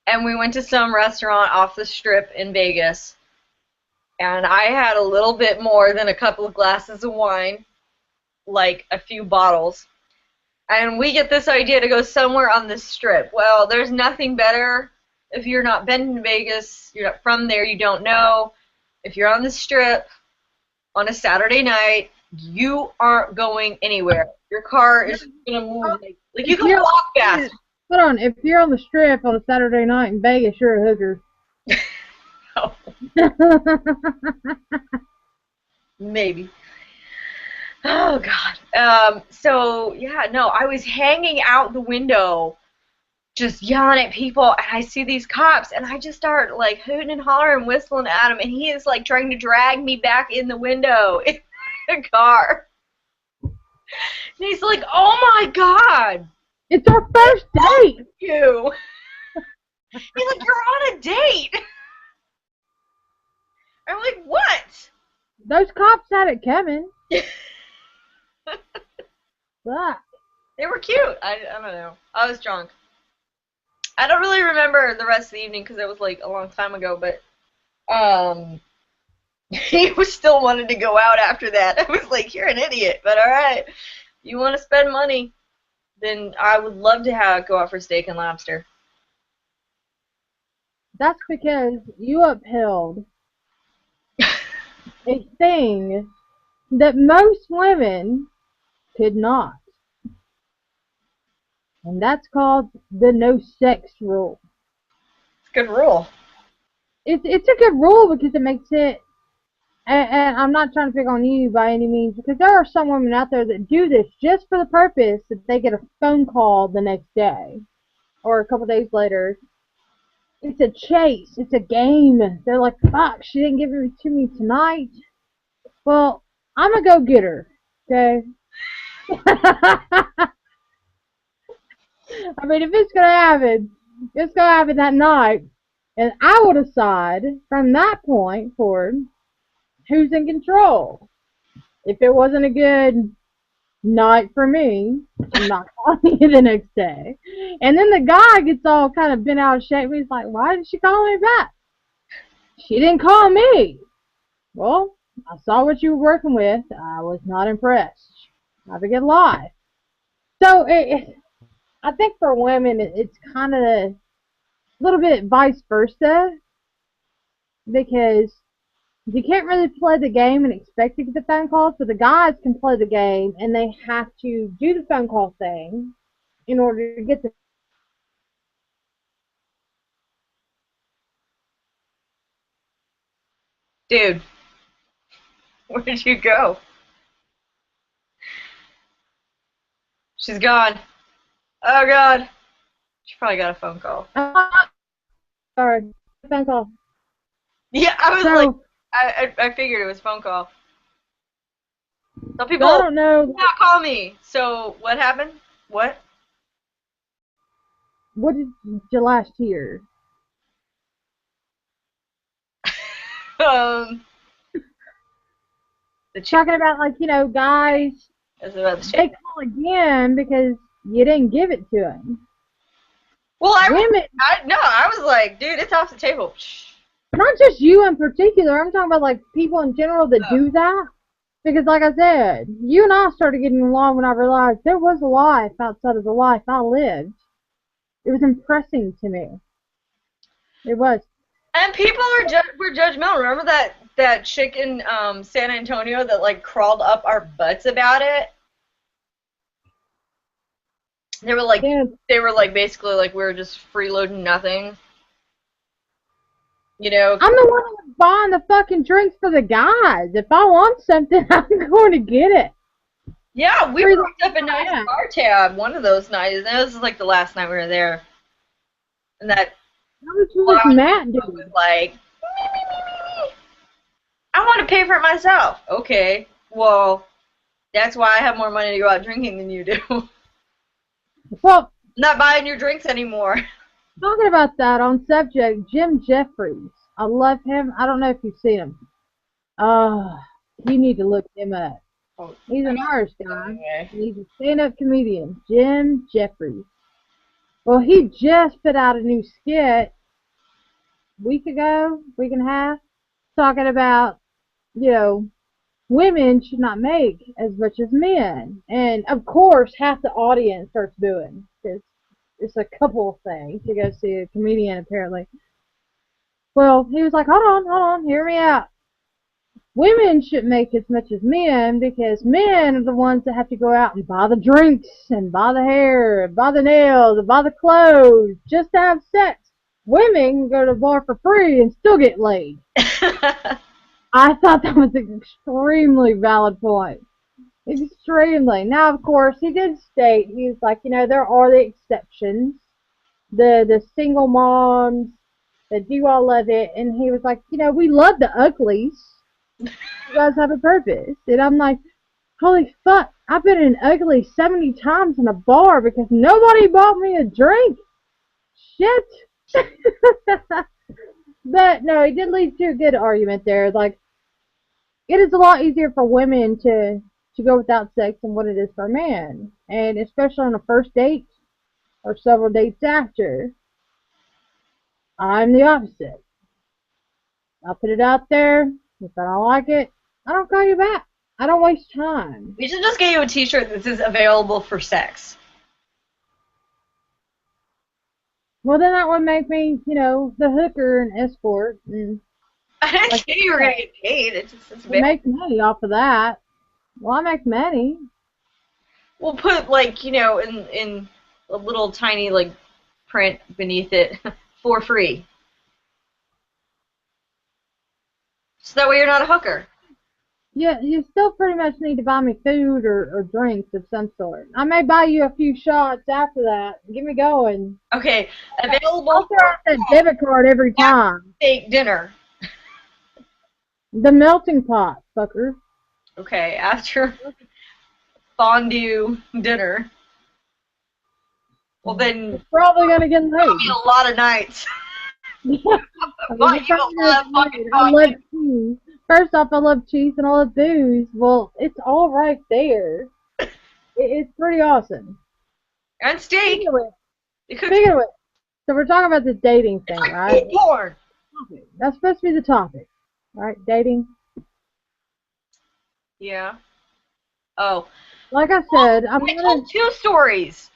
and we went to some restaurant off the strip in Vegas. And I had a little bit more than a couple of glasses of wine, like a few bottles. And we get this idea to go somewhere on the strip. Well, there's nothing better if you're not been in Vegas, you're not from there, you don't know. If you're on the strip on a Saturday night, you aren't going anywhere. Your car is going to move. Like you can walk fast. Hold on, if you're on the strip on a Saturday night in Vegas, you're a hooker. Oh, maybe. Oh, God. So, yeah, no, I was hanging out the window just yelling at people, and I see these cops, and I just start, like, hooting and hollering, whistling at him, and he is, like, trying to drag me back in the window in the car. And he's like, oh, my God. It's our first date. You. He's like, you're on a date. I'm like, what? Those cops had it coming. Fuck. They were cute. I don't know. I was drunk. I don't really remember the rest of the evening because it was like a long time ago, but he was still wanted to go out after that. I was like, you're an idiot, but all right. You want to spend money, then I would love to go out for steak and lobster. That's because you upheld a thing that most women could not. And that's called the no sex rule. It's a good rule. It's a good rule because it makes it, and I'm not trying to pick on you by any means, because there are some women out there that do this just for the purpose that they get a phone call the next day or a couple days later. It's a chase. It's a game. They're like, fuck, she didn't give it to me tonight. Well, I'm a go-getter, okay? I mean, if it's going to happen, it's going to happen that night. And I will decide from that point forward who's in control. If it wasn't a good night for me, I'm not calling you the next day. And then the guy gets all kind of bent out of shape. He's like, why did she call me back? She didn't call me. Well, I saw what you were working with. I was not impressed. Have a good life. So I think for women, it's kind of a little bit vice versa, because you can't really play the game and expect to get the phone calls, but the guys can play the game, and they have to do the phone call thing in order to get the... Dude, where did you go? She's gone. Oh, God. She probably got a phone call. Sorry, phone call. Yeah, I was So, like, I figured it was a phone call. Some people I don't know. do not call me. So what happened? What? What did you last hear? um, Talking about, like, guys, they call again because you didn't give it to them. Well, Women, I was like, dude, it's off the table. not just you in particular, I'm talking about, like, people in general that do that. Because, like I said, you and I started getting along when I realized there was a life outside of the life I lived. It was impressing to me. It was. And people were judgmental. Remember that chick in San Antonio that like crawled up our butts about it? They were like Yeah. they were like basically like we were just freeloading nothing. You know? I'm the one who's buying the fucking drinks for the guys. If I want something, I'm going to get it. Yeah, we picked up a nice bar tab one of those nights. And this is like the last night we were there. And that How much was Matt doing? was like, me. I want to pay for it myself. Okay, well, that's why I have more money to go out drinking than you do. Well, I'm not buying your drinks anymore. talking about that on subject, Jim Jeffries. I love him. I don't know if you've seen him. You need to look him up. He's an Irish guy. He's a stand-up comedian, Jim Jeffries. Well, he just put out a new skit week and a half, talking about, women should not make as much as men. And, of course, half the audience starts booing. It's a couple things to go see a comedian, apparently. Well, he was like, hold on, hear me out. Women shouldn't make as much as men because men are the ones that have to go out and buy the drinks and buy the hair and buy the nails and buy the clothes just to have sex. Women can go to the bar for free and still get laid. I thought that was an extremely valid point. Extremely. Now, of course, he did state, he's like, there are the exceptions. The single moms that do all love it. And he was like, we love the uglies. You guys have a purpose. And I'm like, holy fuck, I've been an ugly 70 times in a bar because nobody bought me a drink. Shit. But no, he did lead to a good argument there. Like, it is a lot easier for women to go without sex than what it is for a man. And especially on a first date or several dates after. I'm the opposite. I'll put it out there. If I don't like it, I don't call you back. I don't waste time. We should just get you a t-shirt that says available for sex. Well, then that would make me, the hooker and escort. And I didn't say you were going to get paid. It's make money off of that. Well, I make money. We'll put, like, in a little tiny, like, print beneath it for free. So that way you're not a hooker. Yeah, you still pretty much need to buy me food or drinks of some sort. I may buy you a few shots after that. Get me going. Okay, available. I'll throw out that debit card every time. Steak dinner. The melting pot, fucker. Okay, after fondue dinner. Well, then it's probably gonna get late. A lot of nights. I love cheese. First off, I love cheese and I love booze. Well, it's all right there. It's pretty awesome. And steak. Speaking of it, so we're talking about the dating thing, right? Porn. That's supposed to be the topic, right? Dating. Yeah. Oh. Like I said, I'm told 2 stories.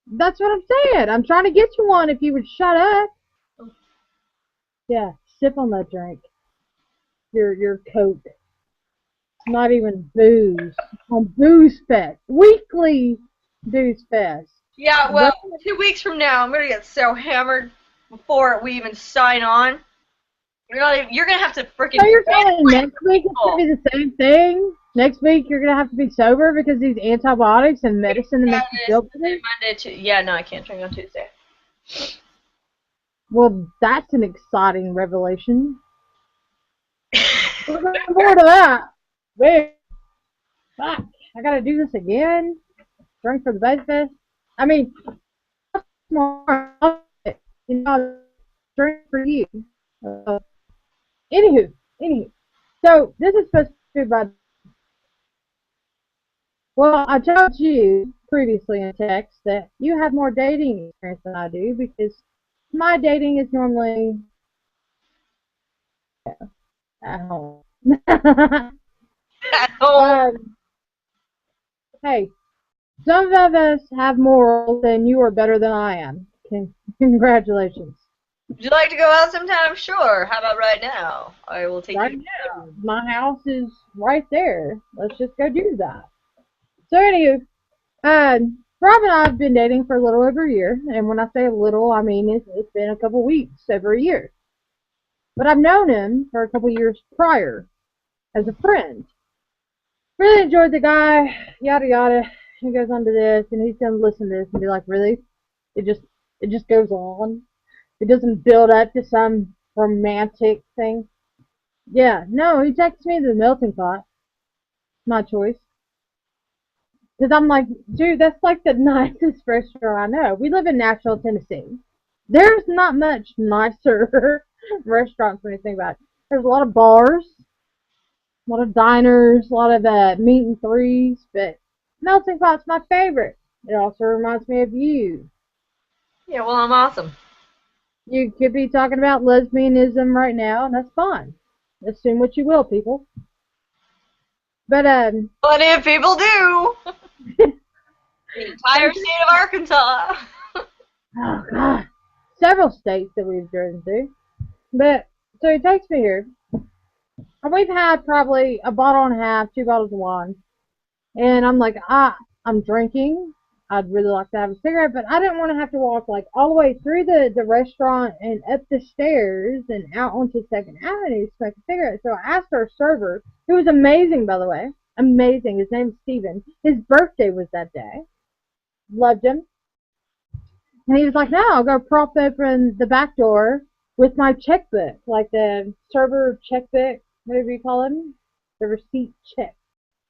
That's what I'm saying. I'm trying to get you one if you would shut up. Yeah, sip on that drink. Your Coke. It's not even booze. On Boozefest. Weekly Boozefest. Yeah, well, 2 weeks from now, I'm going to get so hammered before we even sign on. You're going to have to freaking... So you're saying next week it's going to be the same thing? Next week you're going to have to be sober because these antibiotics and medicine that makes you feel better? Yeah, no, I can't drink on Tuesday. Well, that's an exciting revelation. We're looking forward to that. Wait. Fuck. I gotta do this again? Drink for the Boozefest? I mean, drink for you. Anywho. So, this is supposed to be about... Well, I told you previously in text that you have more dating experience than I do because my dating is normally at home. At home. Hey, some of us have more than you are better than I am. Congratulations. Would you like to go out sometime? Sure. How about right now? I will take you Right to the now, bedroom. my house is right there. Let's just go do that. So, anywho, Rob and I have been dating for a little over a year, and when I say a little, I mean it's been a couple weeks, over a year. But I've known him for a couple years prior as a friend. Really enjoyed the guy, yada yada. He goes on to this, and he's gonna listen to this and be like, "Really? It just it just goes on. It doesn't build up to some romantic thing." Yeah, no, he texts me the melting pot. My choice. Because I'm like, dude, that's like the nicest restaurant I know. We live in Nashville, Tennessee. There's not much nicer restaurants when you think about it. There's a lot of bars, a lot of diners, a lot of meat and threes, but melting pot's my favorite. It also reminds me of you. Yeah, well, I'm awesome. You could be talking about lesbianism right now, and that's fine. Assume what you will, people. But Plenty of people do. The entire state of Arkansas. oh god, several states that we've driven through. But so he takes me here, and we've had probably a bottle and a half, 2 bottles of wine, and I'm like, I'm drinking. I'd really like to have a cigarette, but I didn't want to have to walk like all the way through the restaurant and up the stairs and out onto Second Avenue to smoke a cigarette. So I asked our server, who was amazing by the way, amazing. His name's Steven. His birthday was that day. Loved him. And he was like, no, I'll go prop open the back door with my checkbook, like the server checkbook, whatever you call them, the receipt check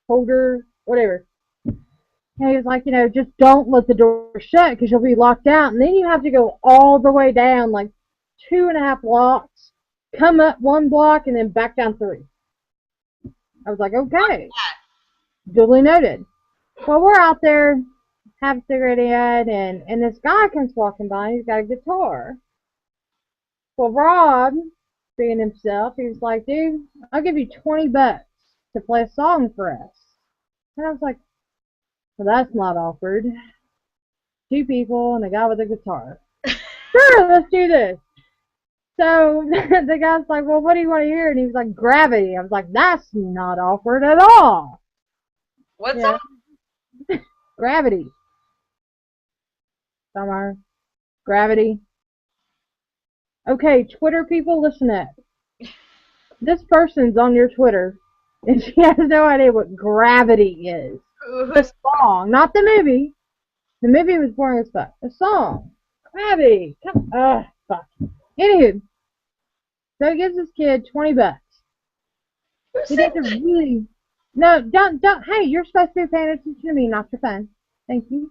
holder, whatever. And he was like, just don't let the door shut because you'll be locked out. And then you have to go all the way down, like 2.5 blocks, come up 1 block, and then back down 3. I was like, okay, duly noted. Well, we're out there, have a cigarette yet, and this guy comes walking by. He's got a guitar. Well, Rob, being himself, he was like, dude, I'll give you $20 to play a song for us. And I was like, well, that's not awkward. 2 people and a guy with a guitar. Sure, let's do this. So the guy's like, well, what do you want to hear? And he was like, Gravity. I was like, that's not awkward at all. What's Yeah, up? Gravity. Somewhere. Gravity. Okay, Twitter people, listen up. This person's on your Twitter, and she has no idea what Gravity is. The song, not the movie. The movie was boring as fuck. The song. Gravity. Come fuck. Anywho, so he gives this kid $20. Who He said doesn't that? really. No, don't. Hey, you're supposed to be paying attention to me, not your phone. Thank you.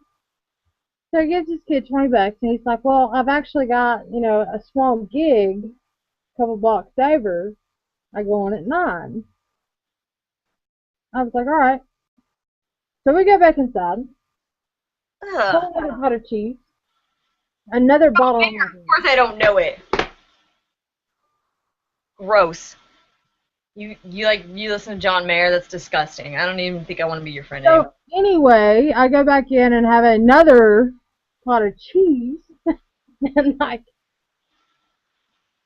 So he gives this kid $20, and he's like, well, I've actually got, a small gig a couple blocks over. I go on at 9. I was like, all right. So we go back inside, Ugh. pull another pot of cheese, another bottle of Of course I don't know it. Gross. You listen to John Mayer, that's disgusting. I don't even think I want to be your friend anymore. So anyway, I go back in and have another pot of cheese, and like,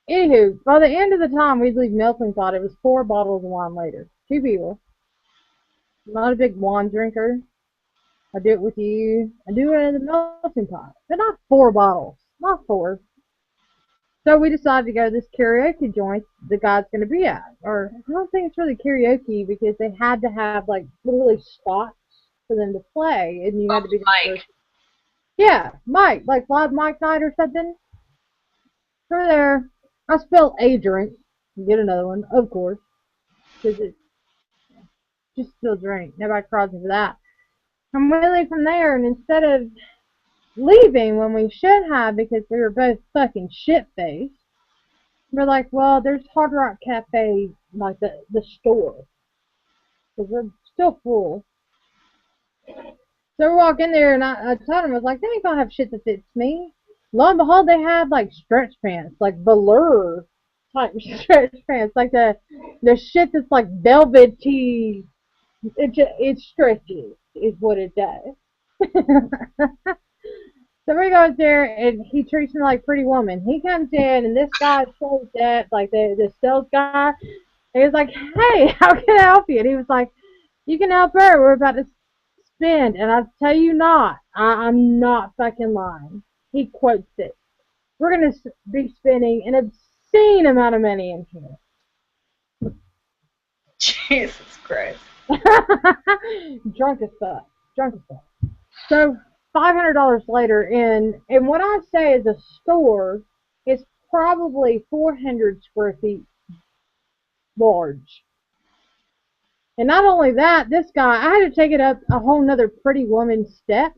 anywho, by the end of the time we'd leave melting pot, it was 4 bottles of wine later. 2 people. I'm not a big wine drinker. I do it with you. I do it in the melting pot, but not 4 bottles, not 4. So we decided to go to this karaoke joint the guy's going to be at. Or I don't think it's really karaoke because they had to have like literally spots for them to play, and you had to be the Mike. first. Yeah, Mike, like Live Mike night or something. We're there. I spilled a drink. Get another one, of course, because it's just still drink. Nobody cries me for that. And we leave from there, and instead of leaving when we should have because we were both fucking shit-faced, we're like, well, there's Hard Rock Cafe, like the store, because we're still full. So we walk in there, and I told him, I was like, they ain't gonna have shit that fits me. Lo and behold, they had like stretch pants, like velour type stretch pants, like the shit that's like velvety. It stretches, is what it does. So we goes there, and he treats me like Pretty Woman. He comes in, and this guy shows that, like the sales guy, and he's like, "Hey, how can I help you?" And he was like, "You can help her. We're about to spend." And I tell you not, I'm not fucking lying. He quotes it. We're gonna be spending an obscene amount of money in here. Jesus Christ. Drunk as fuck. Drunk as fuck. So $500 later, and what I say is a store is probably 400 square feet large. And not only that, this guy, I had to take it up a whole nother Pretty Woman step.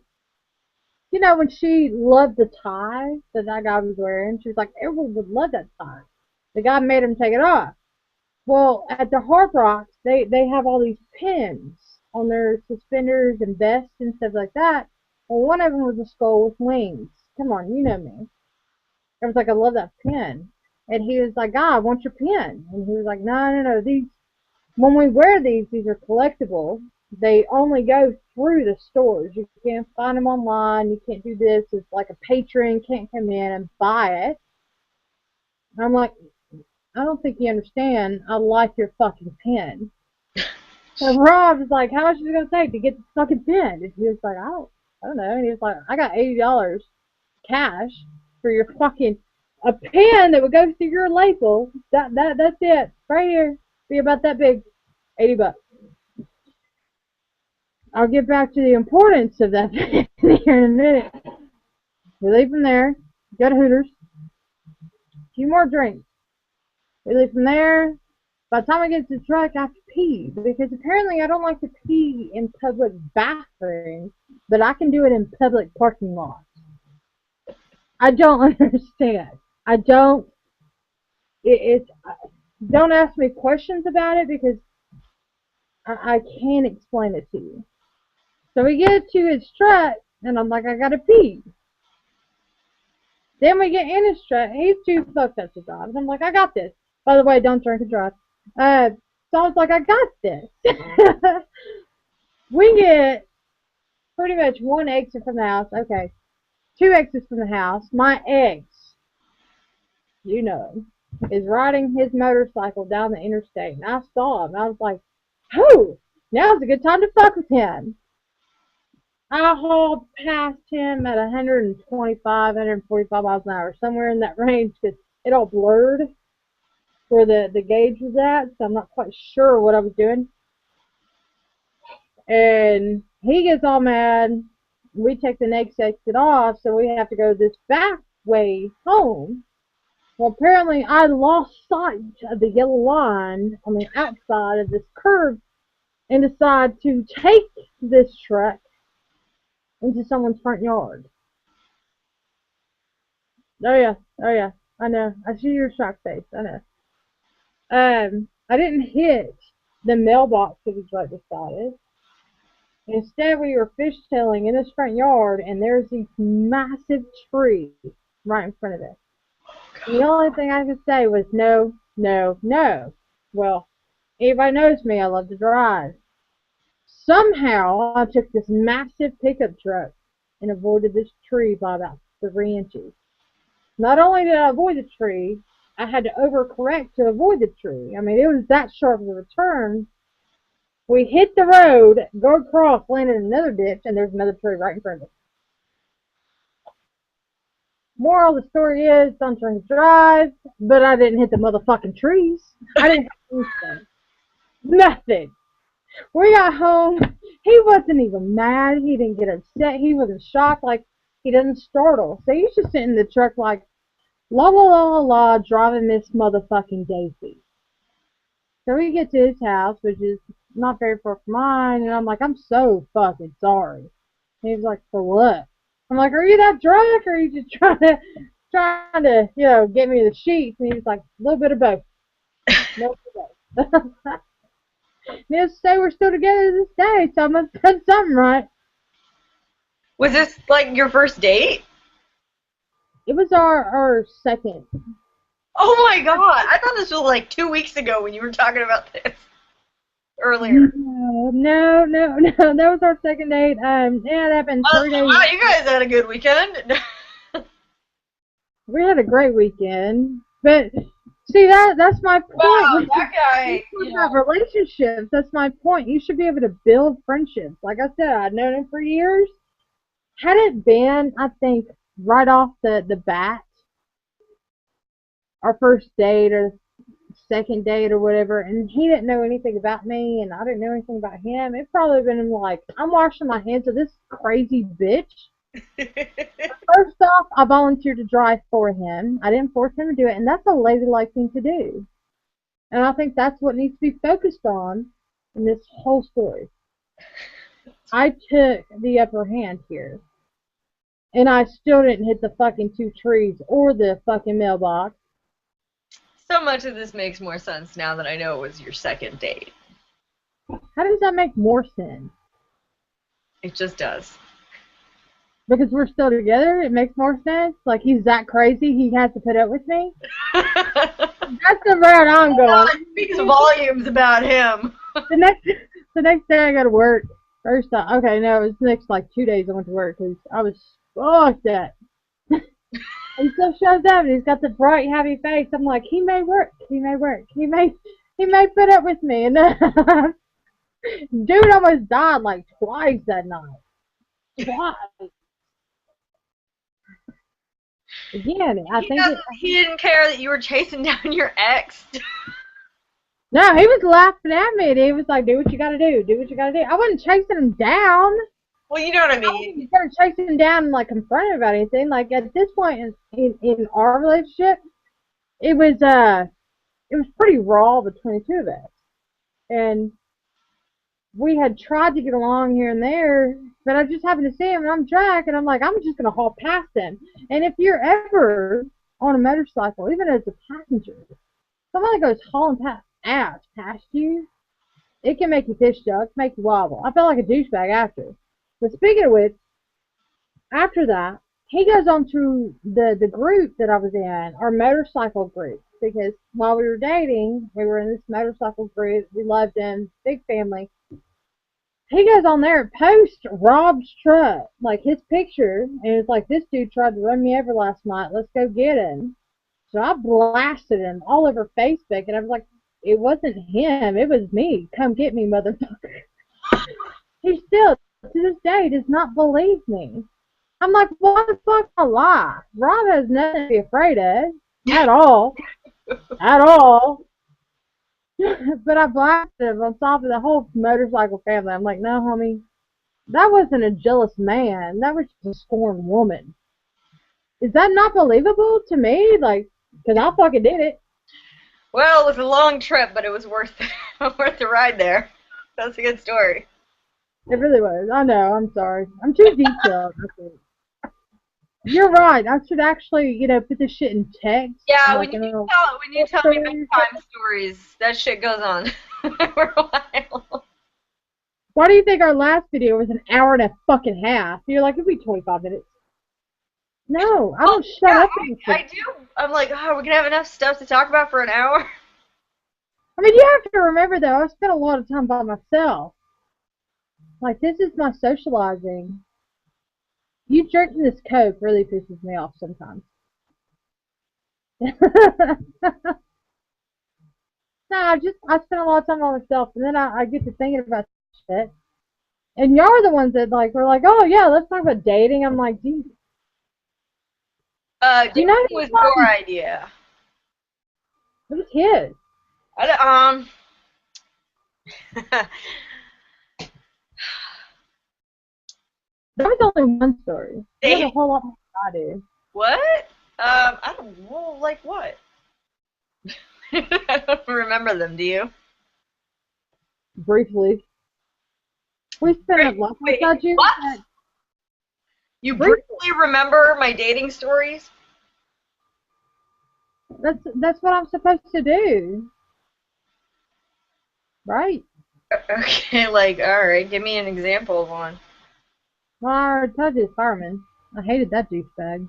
You know, when she loved the tie that guy was wearing, she was like, everyone would love that tie. The guy made him take it off. Well, at the Hard Rocks, they have all these pins on their suspenders and vests and stuff like that. Well, one of them was a skull with wings. Come on, you know me. I was like, I love that pin. And he was like, God, I want your pin. And he was like, no. These, when we wear these are collectible. They only go through the stores. You can't find them online. You can't do this. It's like a patron can't come in and buy it. I'm like, I don't think you understand. I like your fucking pen. So Rob was like, how much is it going to take to get this fucking pen? And he was like, I don't know. And he was like, I got $80 cash for your fucking, a pen that would go through your label. That's it. Right here. Be about that big. $80. I'll get back to the importance of that pen here in a minute. We leave from there. Go to Hooters. A few more drinks. We leave from there. By the time I get to the truck, I have to pee. Because apparently I don't like to pee in public bathrooms, but I can do it in public parking lots. I don't understand. I don't. It's don't ask me questions about it because I can't explain it to you. So we get to his truck, and I'm like, I gotta pee. Then we get in his truck. He's too fucked up to drive. And I'm like, I got this. By the way, don't drink and drive. So I was like, I got this. We get pretty much one exit from the house. Okay. Two exits from the house. My ex, you know, is riding his motorcycle down the interstate. And I saw him. I was like, whoo, now's a good time to fuck with him. I hauled past him at 125, 145 miles an hour, somewhere in that range, because it all blurred where the gauge was at, so I'm not quite sure what I was doing. And he gets all mad. We take the next exit off, so we have to go this back way home. Well, apparently I lost sight of the yellow line on the outside of this curve and decided to take this truck into someone's front yard. Oh yeah, I know. I see your shocked face. I know. I didn't hit the mailbox that was right beside it. Instead, we were fishtailing in this front yard, and there's this massive tree right in front of it. The only thing I could say was no, no, no. Well, anybody knows me, I love to drive. Somehow, I took this massive pickup truck and avoided this tree by about 3 inches. Not only did I avoid the tree, I had to overcorrect to avoid the tree. I mean, it was that sharp of a return. We hit the road, go across, landed in another ditch, and there's another tree right in front of us. Moral of the story is, don't drink and drive, but I didn't hit the motherfucking trees. I didn't hit anything. Nothing. We got home. He wasn't even mad. He didn't get upset. He wasn't shocked. Like, he doesn't startle. So he's just sitting in the truck like, la la la la la, driving this motherfucking Daisy. So we get to his house, which is not very far from mine, and I'm like, I'm so fucking sorry. And he's like, for what? I'm like, are you that drunk, or are you just trying to, you know, get me the sheets? And he's like, a little bit of both. A little bit of both. Needless to say, we're still together this day, so I must have done something right. Was this like your first date? It was our second. Oh my god! I thought this was like 2 weeks ago when you were talking about this. earlier? No. That was our second date. Yeah, it happened 3 days. Wow, you guys had a good weekend. We had a great weekend, but see that's my point. Wow, When that you guy, talk about relationships, that's my point. You should be able to build friendships. Like I said, I've known him for years. Had it been, I think, right off the bat, our first date or second date or whatever, and he didn't know anything about me, and I didn't know anything about him, it probably would have been like, I'm washing my hands of this crazy bitch. First off, I volunteered to drive for him. I didn't force him to do it, and that's a ladylike thing to do. And I think that's what needs to be focused on in this whole story. I took the upper hand here, and I still didn't hit the fucking 2 trees or the fucking mailbox. So much of this makes more sense now that I know it was your second date. How does that make more sense? It just does. Because we're still together, it makes more sense. Like he's that crazy, he has to put up with me. That's the route I'm going. It speaks volumes about him. The next day I go to work. First time, okay, no, it was the next like 2 days I went to work because I was fucked up. He still shows up and he's got the bright, happy face. I'm like, he may work. He may put up with me. And dude almost died like twice that night. Twice. Again, I think he didn't care that you were chasing down your ex. No, he was laughing at me. And he was like, "Do what you gotta do. Do what you gotta do." I wasn't chasing him down. Well, you know what I mean. I wasn't gonna chase him down and like confront him about anything. Like at this point in our relationship, it was pretty raw between the two of us, and we had tried to get along here and there, but I just happened to see him and I'm drunk and I'm like, I'm just gonna haul past him. And if you're ever on a motorcycle, even as a passenger, somebody goes hauling past you, it can make you fish jump, make you wobble. I felt like a douchebag after. But speaking of which, after that, he goes on to the group that I was in, our motorcycle group, because while we were dating, we were in this motorcycle group. We loved him, big family. He goes on there and posts Rob's truck, like his picture, and it's like, this dude tried to run me over last night. Let's go get him. So I blasted him all over Facebook, and I was like, it wasn't him, it was me. Come get me, motherfucker. He still, to this day, does not believe me. I'm like, what the fuck a lie? Rob has nothing to be afraid of. At all. At all. But I blasted him on top of the whole motorcycle family. I'm like, no, homie, that wasn't a jealous man. That was just a scorned woman. Is that not believable to me? Like, because I fucking did it. Well, it was a long trip, but it was worth the ride there. That's a good story. It really was. I know. I'm sorry. I'm too detailed. You're right. I should actually, put this shit in text. Yeah, like when you tell me bedtime stories, that shit goes on for a while. Why do you think our last video was an hour and a fucking half? You're like, it'll be 25 minutes. No, I don't shut up. I do. I'm like, oh, we're gonna have enough stuff to talk about for an hour. I mean, you have to remember though, I spent a lot of time by myself. Like, this is my socializing. You drinking this Coke really pisses me off sometimes. No, I spend a lot of time by myself, and then I get to thinking about shit. And y'all are the ones that were like, oh yeah, let's talk about dating. I'm like, geez. You know, it was your idea. It was his. That was only one story. There's a whole lot more than I do. What? I don't know, like what? I don't remember them, do you? Briefly. We spent a lot of time. What? You briefly remember my dating stories? That's what I'm supposed to do. Right? Okay, alright, give me an example of one. Well, I already told you, fireman. I hated that douchebag.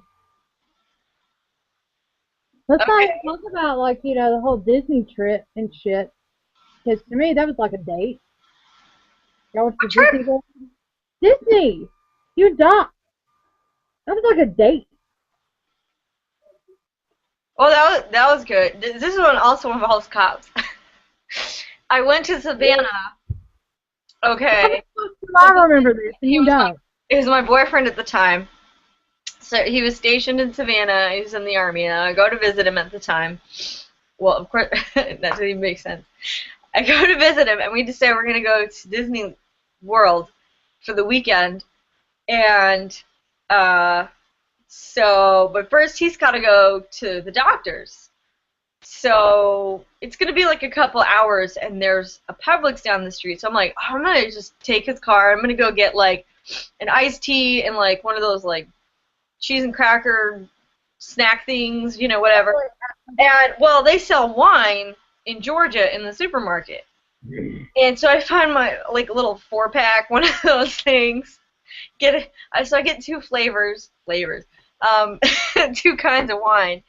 Let's not even talk about, the whole Disney trip and shit. Because to me, that was like a date. Y'all went to What trip? Disney World? Disney! You dumb. That was like a date. Oh, that was good. This one also involves cops. I went to Savannah. Okay. I remember this, and He you was my don't. he was my boyfriend at the time. So he was stationed in Savannah. He was in the army, and I go to visit him at the time. Well, of course, that doesn't even make sense. I go to visit him, and we decide we're gonna go to Disney World for the weekend, and uh, but first he's got to go to the doctor's. So it's gonna be like a couple hours, and there's a Publix down the street. So I'm like, oh, I'm gonna just take his car. I'm gonna go get like an iced tea and like one of those like cheese and cracker snack things, whatever. And well, they sell wine in Georgia in the supermarket. And so I find my like little 4-pack, one of those things. So I get two flavors, um, two kinds of wine.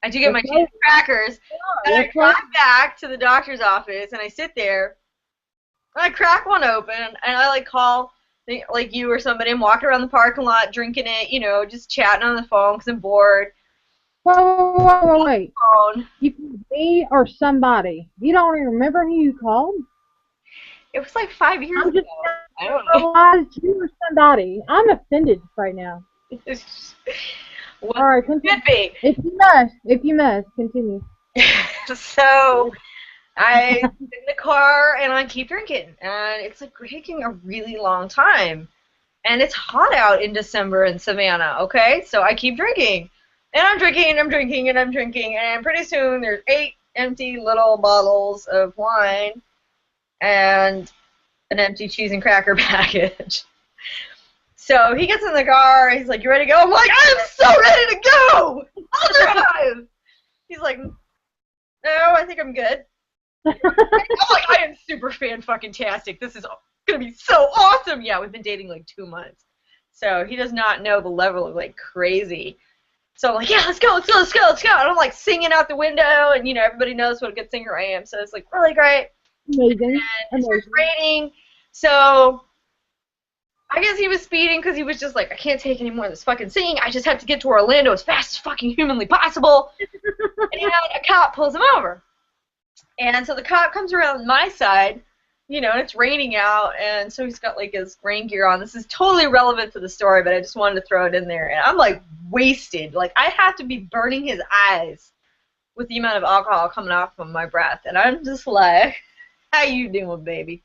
I do get my cheese and crackers, and I drive back to the doctor's office, and I sit there, and I crack one open, and I like call like you or somebody. I'm walking around the parking lot, drinking it, just chatting on the phone because I'm bored. Wait. Phone. You me or somebody. You don't even remember who you called? It was like 5 years I'm ago. just I don't know. realized you or somebody. I'm offended right now. Well, All right, continue. could be. If you must, continue. So I sit in the car and I keep drinking, and it's like taking a really long time. And it's hot out in December in Savannah, okay? So I keep drinking. And I'm drinking, and I'm drinking, and I'm drinking, and pretty soon there's 8 empty little bottles of wine and an empty cheese and cracker package. So he gets in the car, he's like, you ready to go? I'm like, I am so ready to go! I'll drive! He's like, no, I think I'm good. I'm like, I am super fan-fucking-tastic. This is gonna be so awesome! Yeah, we've been dating like 2 months. So he does not know the level of like crazy. So I'm like, yeah, let's go, let's go, let's go, let's go. And I'm like singing out the window, and everybody knows what a good singer I am. So it's like really great. Amazing. And it starts raining. So I guess he was speeding because he was just like, I can't take any more of this fucking singing. I just have to get to Orlando as fast as fucking humanly possible. And a cop pulls him over. And so the cop comes around my side, and it's raining out, and so he's got like his rain gear on. This is totally relevant to the story, but I just wanted to throw it in there. And I'm like wasted. Like I have to be burning his eyes with the amount of alcohol coming off of my breath. And I'm just like, how you doing, baby?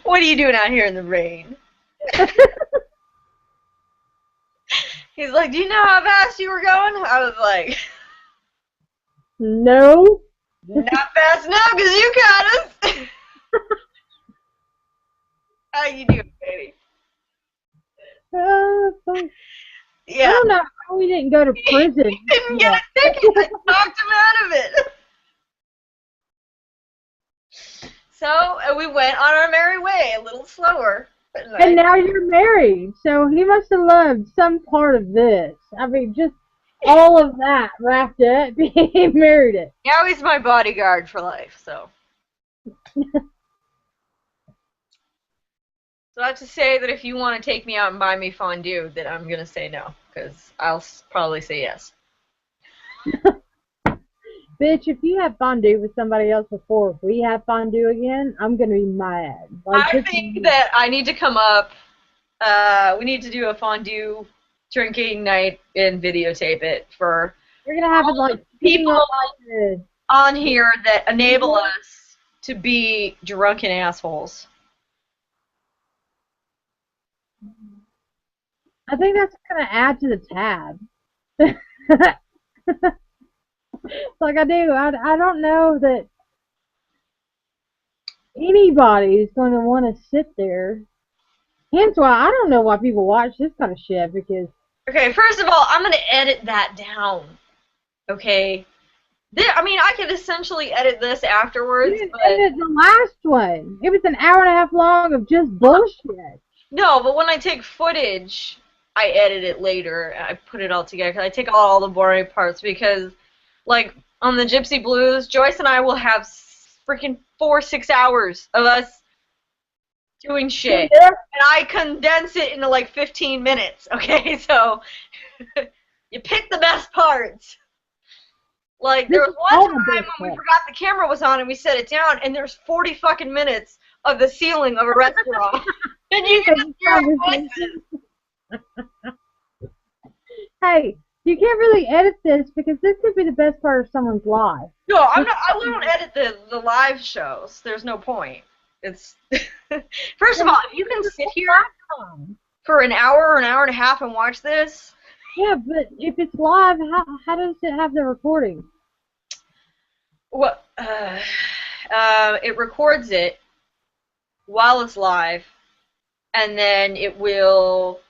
What are you doing out here in the rain? He's like, do you know how fast you were going? I was like, no. Not fast enough because you got us. How you doing, baby? Yeah. I don't know how we didn't go to prison. He didn't get a ticket. I talked him out of it. So we went on our merry way, a little slower. And now you're married, so he must have loved some part of this. I mean, just all of that wrapped up. He married it. Now he's my bodyguard for life, so. So I have to say that if you want to take me out and buy me fondue, then I'm going to say no, because I'll probably say yes. Bitch, if you have fondue with somebody else before we have fondue again, I'm going to be mad. Like, I think that I need to come up. We need to do a fondue drinking night and videotape it for we're going to have it like people on here that enable us to be drunken assholes. I think that's going to add to the tab. Like I do. I don't know that anybody is going to want to sit there. Hence why I don't know why people watch this kind of shit, because... Okay, first of all, I'm going to edit that down. Okay? I mean, I could essentially edit this afterwards, You didn't edit the last one. It was an hour and a half long of just bullshit. No, but when I take footage, I edit it later. I put it all together, because I take all the boring parts, because, like, on the Gypsy Blues, Joyce and I will have freaking 4-6 hours of us doing shit. Yeah. And I condense it into like 15 minutes, okay? So you pick the best parts. Like, there This was is one all time the best when we part. forgot the camera was on and we set it down, and there's 40 fucking minutes of the ceiling of a restaurant. And you can just hear our voices. Hey, you can't really edit this because this could be the best part of someone's life. No, I won't edit the live shows. There's no point. It's first of all, if you can sit here for an hour or an hour and a half and watch this. Yeah, but if it's live, how does it have the recording? Well, it records it while it's live, and then it will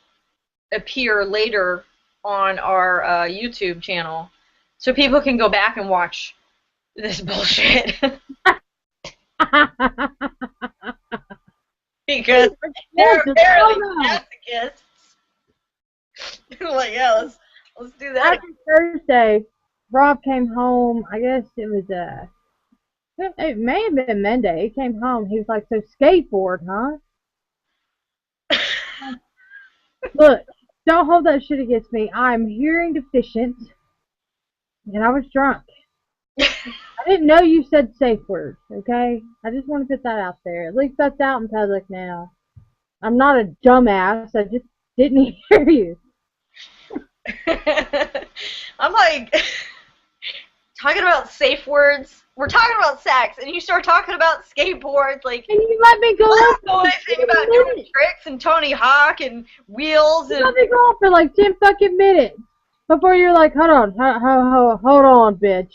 appear later on our YouTube channel, so people can go back and watch this bullshit. Because they're apparently masochists. Like, yeah, let's do that. After Thursday, Rob came home. I guess it was it may have been Monday. He came home. He was like, "So skateboard, huh?" Look, don't hold that shit against me. I'm hearing deficient, and I was drunk. I didn't know you said safe words. Okay, I just want to put that out there. At least that's out in public now. I'm not a dumbass. I just didn't hear you. I'm like talking about safe words. We're talking about sex, and you start talking about skateboards, like. And you let me go on know anything about doing tricks and Tony Hawk and wheels and. You let me go on for like 10 fucking minutes before you're like, hold on, hold on, bitch.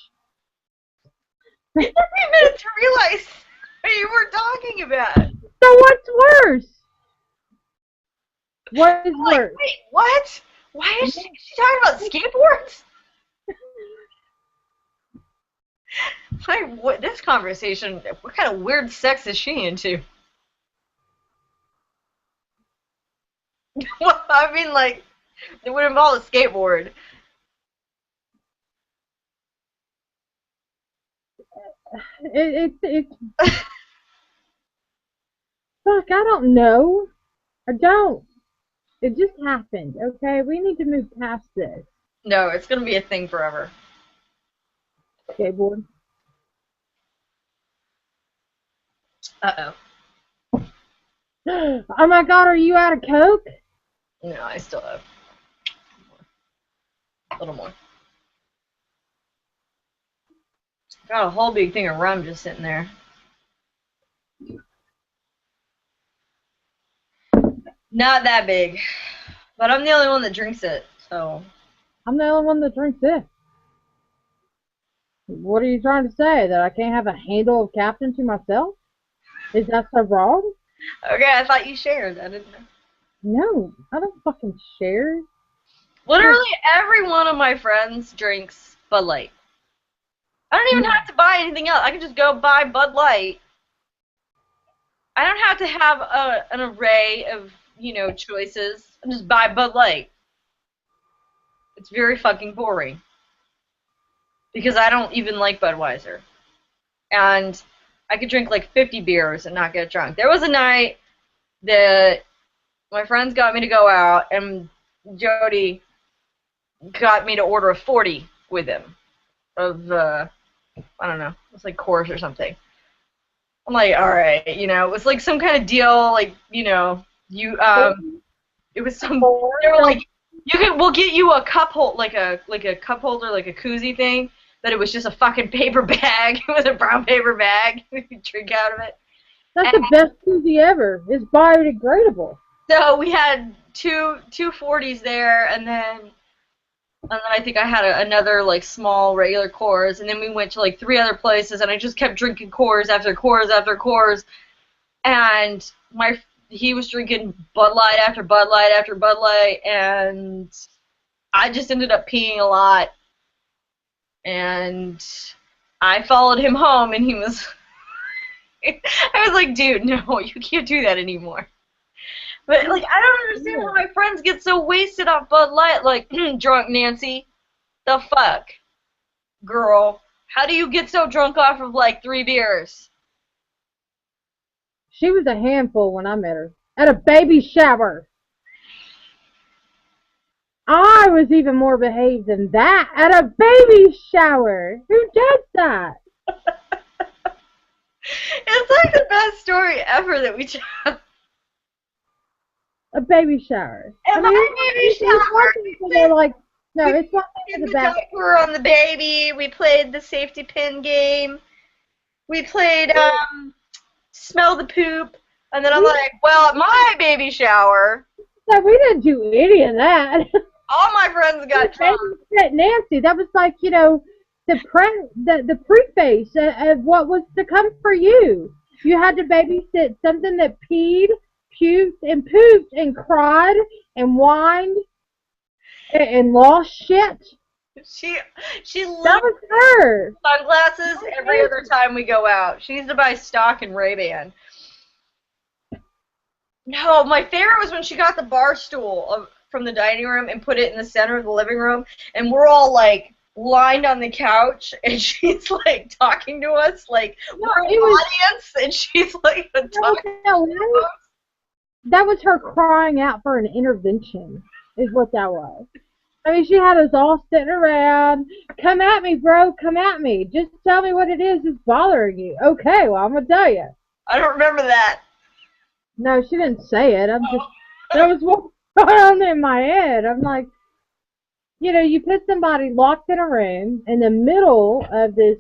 It took me a minute to realize what you were talking about. So what's worse? What is worse? Wait, what? Why is she talking about skateboards? What this conversation? What kind of weird sex is she into? Well, I mean, like, it would involve a skateboard. It's fuck. I don't know. I don't. It just happened. Okay, we need to move past this. No, it's gonna be a thing forever. Skateboard. Uh-oh. Oh my god, are you out of Coke? No, I still have a little more. Got a whole big thing of rum just sitting there. Not that big, but I'm the only one that drinks it, so. I'm the only one that drinks it. What are you trying to say? That I can't have a handle of Captain to myself? Is that so wrong? Okay, I thought you shared. I didn't know. No, I don't fucking share. Literally every one of my friends drinks Bud Light. I don't even have to buy anything else. I can just go buy Bud Light. I don't have to have an array of, choices. I just buy Bud Light. It's very fucking boring. Because I don't even like Budweiser. And I could drink like 50 beers and not get drunk. There was a night that my friends got me to go out, and Jody got me to order a 40 with him of, I don't know, it was like Coors or something. I'm like, all right, it was like some kind of deal, like, it was some, they were like, we'll get you a cup hold, like a cup holder, like a koozie thing, but it was just a fucking paper bag. It was a brown paper bag. You could drink out of it. That's the best koozie ever. It's biodegradable. So we had two 40s there, and then I think I had another like small regular Coors, and then we went to like 3 other places, and I just kept drinking Coors after Coors after Coors, and he was drinking Bud Light after Bud Light after Bud Light, and I just ended up peeing a lot, and I followed him home, and he was, I was like, dude, no, you can't do that anymore. But, like, I don't understand how my friends get so wasted off Bud Light, like, drunk Nancy. The fuck? Girl. How do you get so drunk off of like 3 beers? She was a handful when I met her. At a baby shower. I was even more behaved than that. At a baby shower. Who does that? It's like the best story ever that we tell. A baby shower. At my baby shower, They're like, no, we it's one thing did for the the back. diaper on the baby. We played the safety pin game. We played smell the poop. And then I'm like, well, at my baby shower, No, we didn't do any of that. all my friends got drunk. Babysit Nancy. That was like, you know, the preface of what was to come for you. You had to babysit something that peed, puked, and pooped, and cried, and whined, and lost shit. She That literally was her. sunglasses every other time we go out. She needs to buy stock in Ray-Ban. No, my favorite was when she got the bar stool from the dining room and put it in the center of the living room, and we're all like lined on the couch, and she's like talking to us like we're an audience, and she's like talking to us. That was her crying out for an intervention, is what that was. I mean, she had us all sitting around. Come at me, bro. Come at me. Just tell me what it is that's bothering you. Okay, well, I'm going to tell you. I don't remember that. No, she didn't say it. That was what was going on in my head. I'm like, you know, you put somebody locked in a room in the middle of this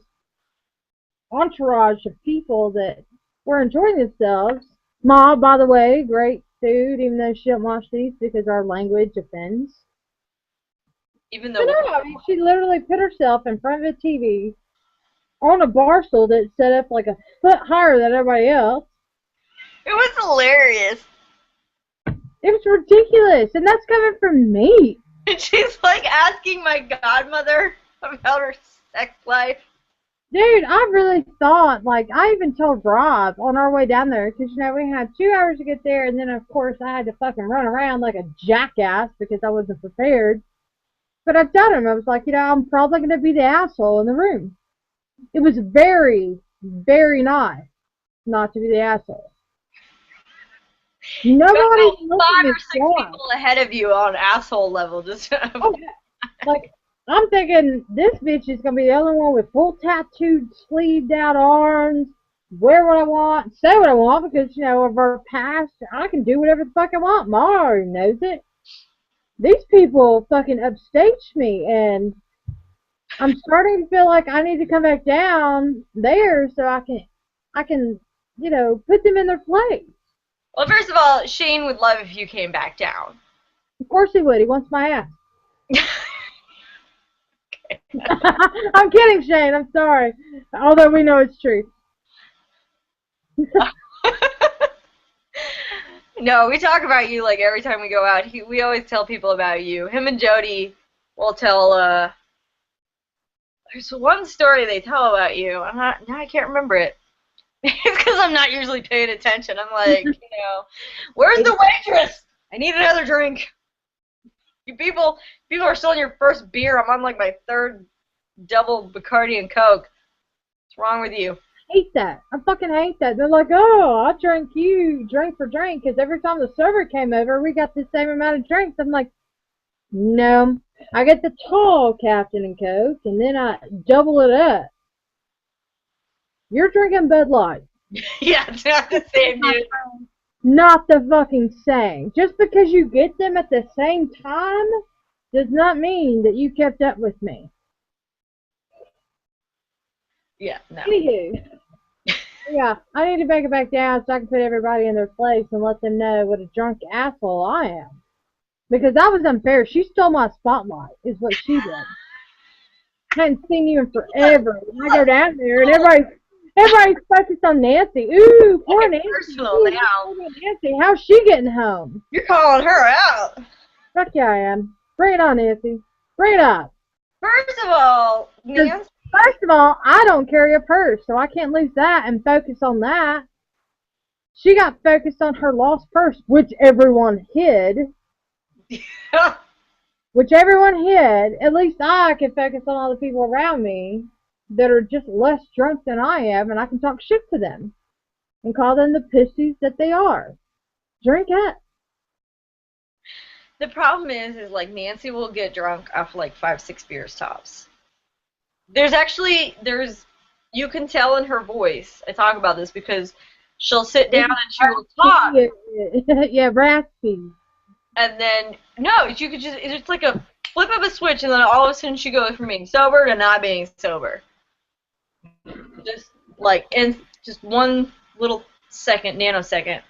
entourage of people that were enjoying themselves. Ma, by the way, great food, even though she don't watch these because our language offends. Even though I mean, she literally put herself in front of a TV on a bar stool that's set up like a foot higher than everybody else. it was hilarious. It was ridiculous, and that's coming from me. And she's like asking my godmother about her sex life. Dude, I really thought, like, I even told Rob on our way down there, because, you know, we had 2 hours to get there, and then, of course, I had to fucking run around like a jackass because I wasn't prepared. But I told him, I was like, you know, I'm probably going to be the asshole in the room. It was very, very nice not to be the asshole. Nobody About 5 or 6 people ahead of you on asshole level. Just like, I'm thinking this bitch is going to be the only one with full tattooed, sleeved out arms, wear what I want, say what I want, because, you know, of our past, I can do whatever the fuck I want. Ma already knows it. These people fucking upstaged me, and I'm starting to feel like I need to come back down there so I can, you know, put them in their place. Well, first of all, Shane would love if you came back down. Of course he would. He wants my ass. Okay. I'm kidding, Shane. I'm sorry. Although we know it's true. No, we talk about you like every time we go out. We always tell people about you. Him and Jody will tell. There's one story they tell about you. Now I can't remember it. It's because I'm not usually paying attention. I'm like, you know, where's the waitress? I need another drink. You people are still in your first beer. I'm on like my 3rd double Bacardi and Coke. What's wrong with you? I hate that. I fucking hate that. They're like, oh, I drank you drink for drink because every time the server came over, we got the same amount of drinks. I'm like, no. I get the tall Captain and Coke, and then I double it up. You're drinking Bud Light. Yeah, it's not the same, dude. Not the fucking same. Just because you get them at the same time does not mean that you kept up with me. Yeah, no. Anywho, yeah, I need to make it back down so I can put everybody in their place and let them know what a drunk asshole I am. Because that was unfair. She stole my spotlight, is what she did. I hadn't seen you in forever. And I go down there and everybody's focused on Nancy. Ooh, poor Nancy. Personal now. Nancy, how's she getting home? You're calling her out. Fuck yeah, I am. Bring it on, Nancy. Bring it up. First of all, Nancy. First of all, I don't carry a purse, so I can't lose that and focus on that. She got focused on her lost purse, which everyone hid. Which everyone hid. At least I can focus on all the people around me that are just less drunk than I am, and I can talk shit to them and call them the pussies that they are. Drink up. The problem is like Nancy will get drunk after like 5, 6 beers tops. There's you can tell in her voice. I talk about this because she'll sit down and she will talk, Yeah, raspy. and then no, you could just it's like a flip of a switch, and then all of a sudden she goes from being sober to not being sober. Just like in just one little second, nanosecond.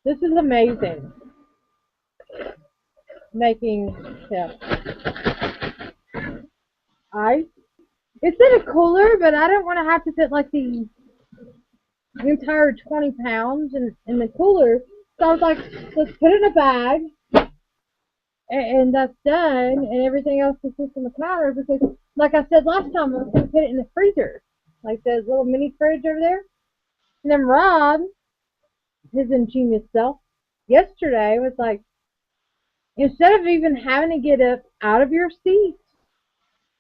This is amazing. Making, yeah, ice. It's in a cooler, but I don't want to have to put like the entire 20 pounds in the cooler. So I was like, let's put it in a bag, and that's done, and everything else is just on the counter. Because, like I said last time, I was going to put it in the freezer, like the little mini fridge over there. And then Rob, his ingenious self, yesterday was like, instead of even having to get up out of your seat,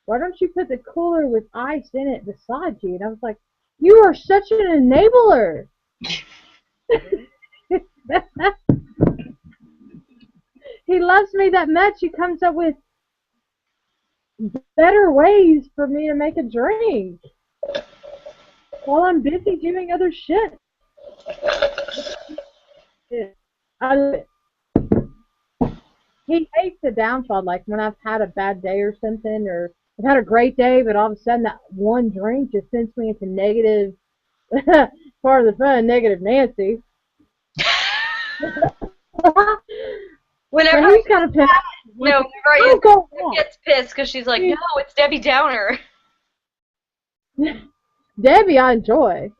why don't you put the cooler with ice in it beside you? And I was like, you are such an enabler. He loves me that much. He comes up with better ways for me to make a drink while I'm busy doing other shit. I love it. He hates the downfall, like when I've had a bad day or something, or I've had a great day, but all of a sudden that one drink just sends me into negative, part of the fun, negative Nancy. Whenever he's kind of pissed. No, whenever I gets pissed because she's like, no, it's Debbie Downer. Debbie I enjoy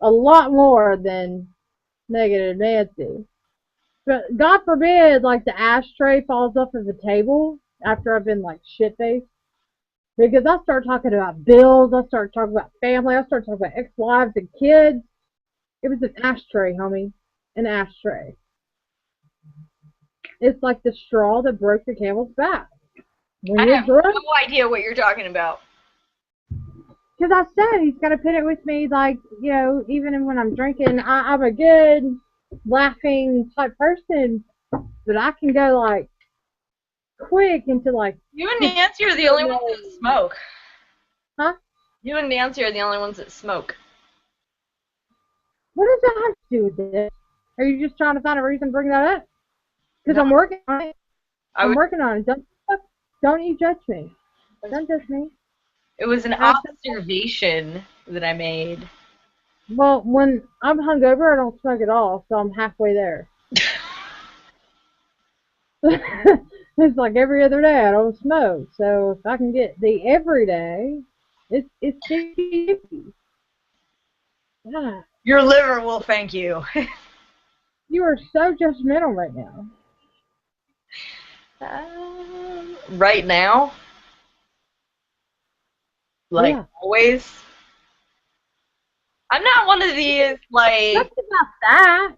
a lot more than negative Nancy. But God forbid, like the ashtray falls off of the table after I've been like shit-faced. Because I start talking about bills, I start talking about family, I start talking about ex-wives and kids. It was an ashtray, homie. An ashtray. It's like the straw that broke the camel's back. I have no idea what you're talking about. Because I said he's got to put it with me, like, you know, even when I'm drinking, I'm a good, laughing type person, but I can go, like, quick into, like... You and Nancy are the only ones that smoke. Huh? You and Nancy are the only ones that smoke. What does that have to do with this? Are you just trying to find a reason to bring that up? Because I'm working on it. I'm working on it. Don't you judge me. Don't judge me. It was an observation that I made. Well, when I'm hungover, I don't smoke at all, so I'm halfway there. It's like every other day I don't smoke, so if I can get the every day, it's 50-50. Yeah. Your liver will thank you. You are so judgmental right now. Right now? Like, always? I'm not one of these, like... That's about that.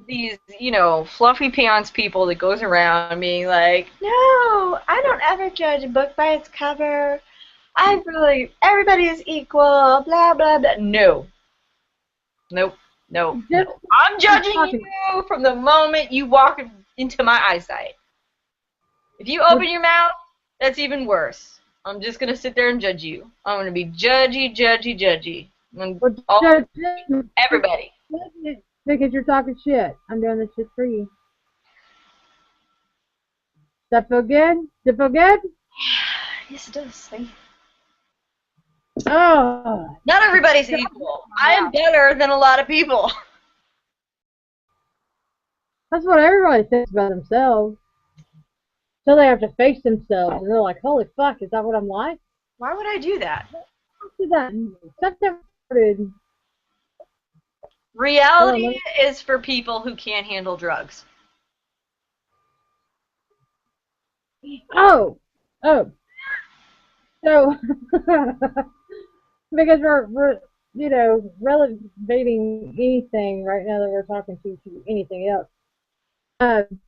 These, you know, fluffy pants people that goes around being like, no, I don't ever judge a book by its cover. Everybody is equal, blah, blah, blah. No. Nope. No. I'm judging you from the moment you walk into my eyesight. If you open your mouth, that's even worse. I'm just going to sit there and judge you. I'm going to be judgy, judgy, judgy. Everybody. Because you're talking shit. I'm doing this shit for you. Does that feel good? Does it feel good? Yes, it does. Thank you. Oh. Not everybody's equal. I am better than a lot of people. That's what everybody thinks about themselves. So they have to face themselves, and they're like, holy fuck, is that what I'm like? Why would I do that? Reality is for people who can't handle drugs. Oh. So, because we're you know, relevating anything right now that we're talking to anything else. Talking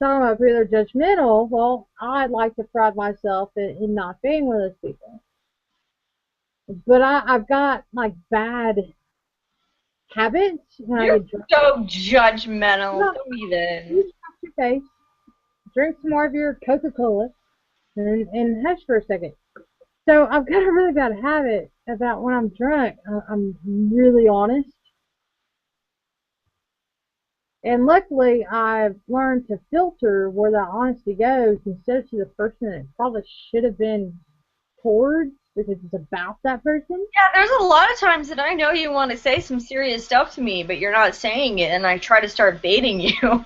about people are judgmental, well, I'd like to pride myself in not being one of those people. But I've got like bad habits when I You're get drunk. so judgmental. No, Don't even. you just wash your face, drink some more of your Coca-Cola, and hush for a second. So I've got a really bad habit about when I'm drunk. I'm really honest. And luckily, I've learned to filter where that honesty goes instead of to the person that it probably should have been towards because it's about that person. Yeah, there's a lot of times that I know you want to say some serious stuff to me, but you're not saying it, and I try to start baiting you.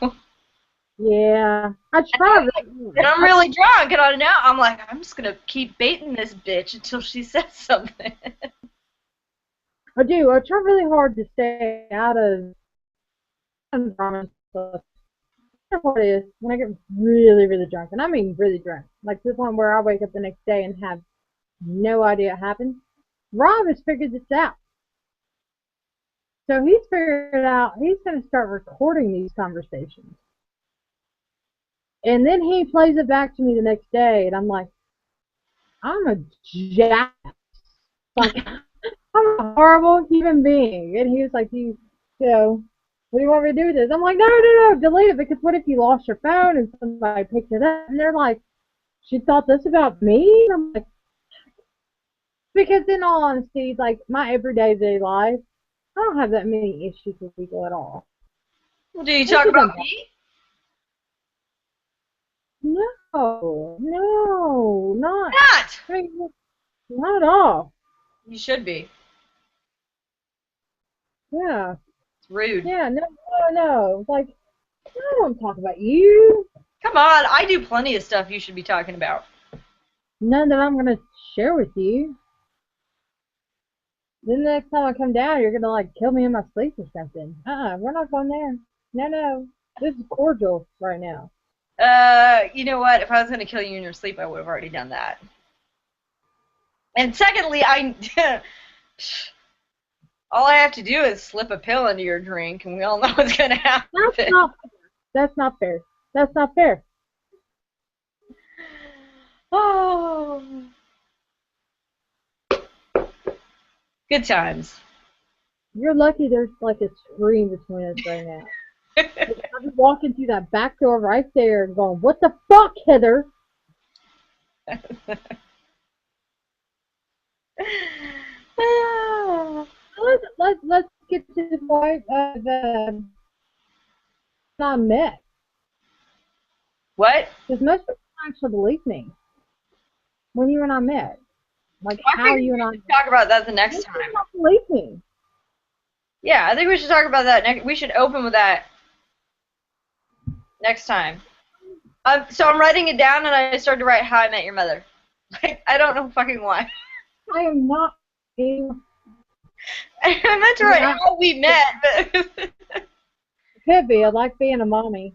Yeah, I try really And hard. I'm really drunk, and I'm like, I'm just gonna keep baiting this bitch until she says something. I do. I try really hard to stay out of environments. What it is when I get really, really drunk, and I mean really drunk, like to the point where I wake up the next day and have no idea what happened. Rob has figured this out. So he's figured out he's going to start recording these conversations. And then he plays it back to me the next day, and I'm like, I'm a jack. Like, I'm a horrible human being. And he was like, what do you want me to do with this? I'm like, no, no, no, delete it, because what if you lost your phone and somebody picked it up? And they're like, she thought this about me? And I'm like, because in all honesty, like my everyday life, I don't have that many issues with people at all. Well, do you It's talk just about me? no, no, not. Not. I mean, not at all. You should be. Yeah, It's rude. yeah, no, no, no. Like, I don't talk about you. Come on, I do plenty of stuff you should be talking about. None that I'm gonna share with you. Then the next time I come down, you're gonna like kill me in my sleep or something. We're not going there. No, no. This is cordial right now. You know what? If I was gonna kill you in your sleep, I would have already done that. And secondly, all I have to do is slip a pill into your drink, and we all know what's gonna That's happen. not. That's not fair. That's not fair. Oh, good times. You're lucky there's like a screen between us right now. I'll be walking through that back door right there and going, "What the fuck, Heather?" Let's get to the point of not met, What? because most people don't actually believe me when you and I met, like I how think you we and I. should talk about that the next Most people time. don't believe me. Yeah, I think we should talk about that next. We should open with that next time. So I'm writing it down, and I started to write "How I Met Your Mother." Like I don't know fucking why. I am not being. I meant to I mean, write "How We Met," but could be. I like being a mommy.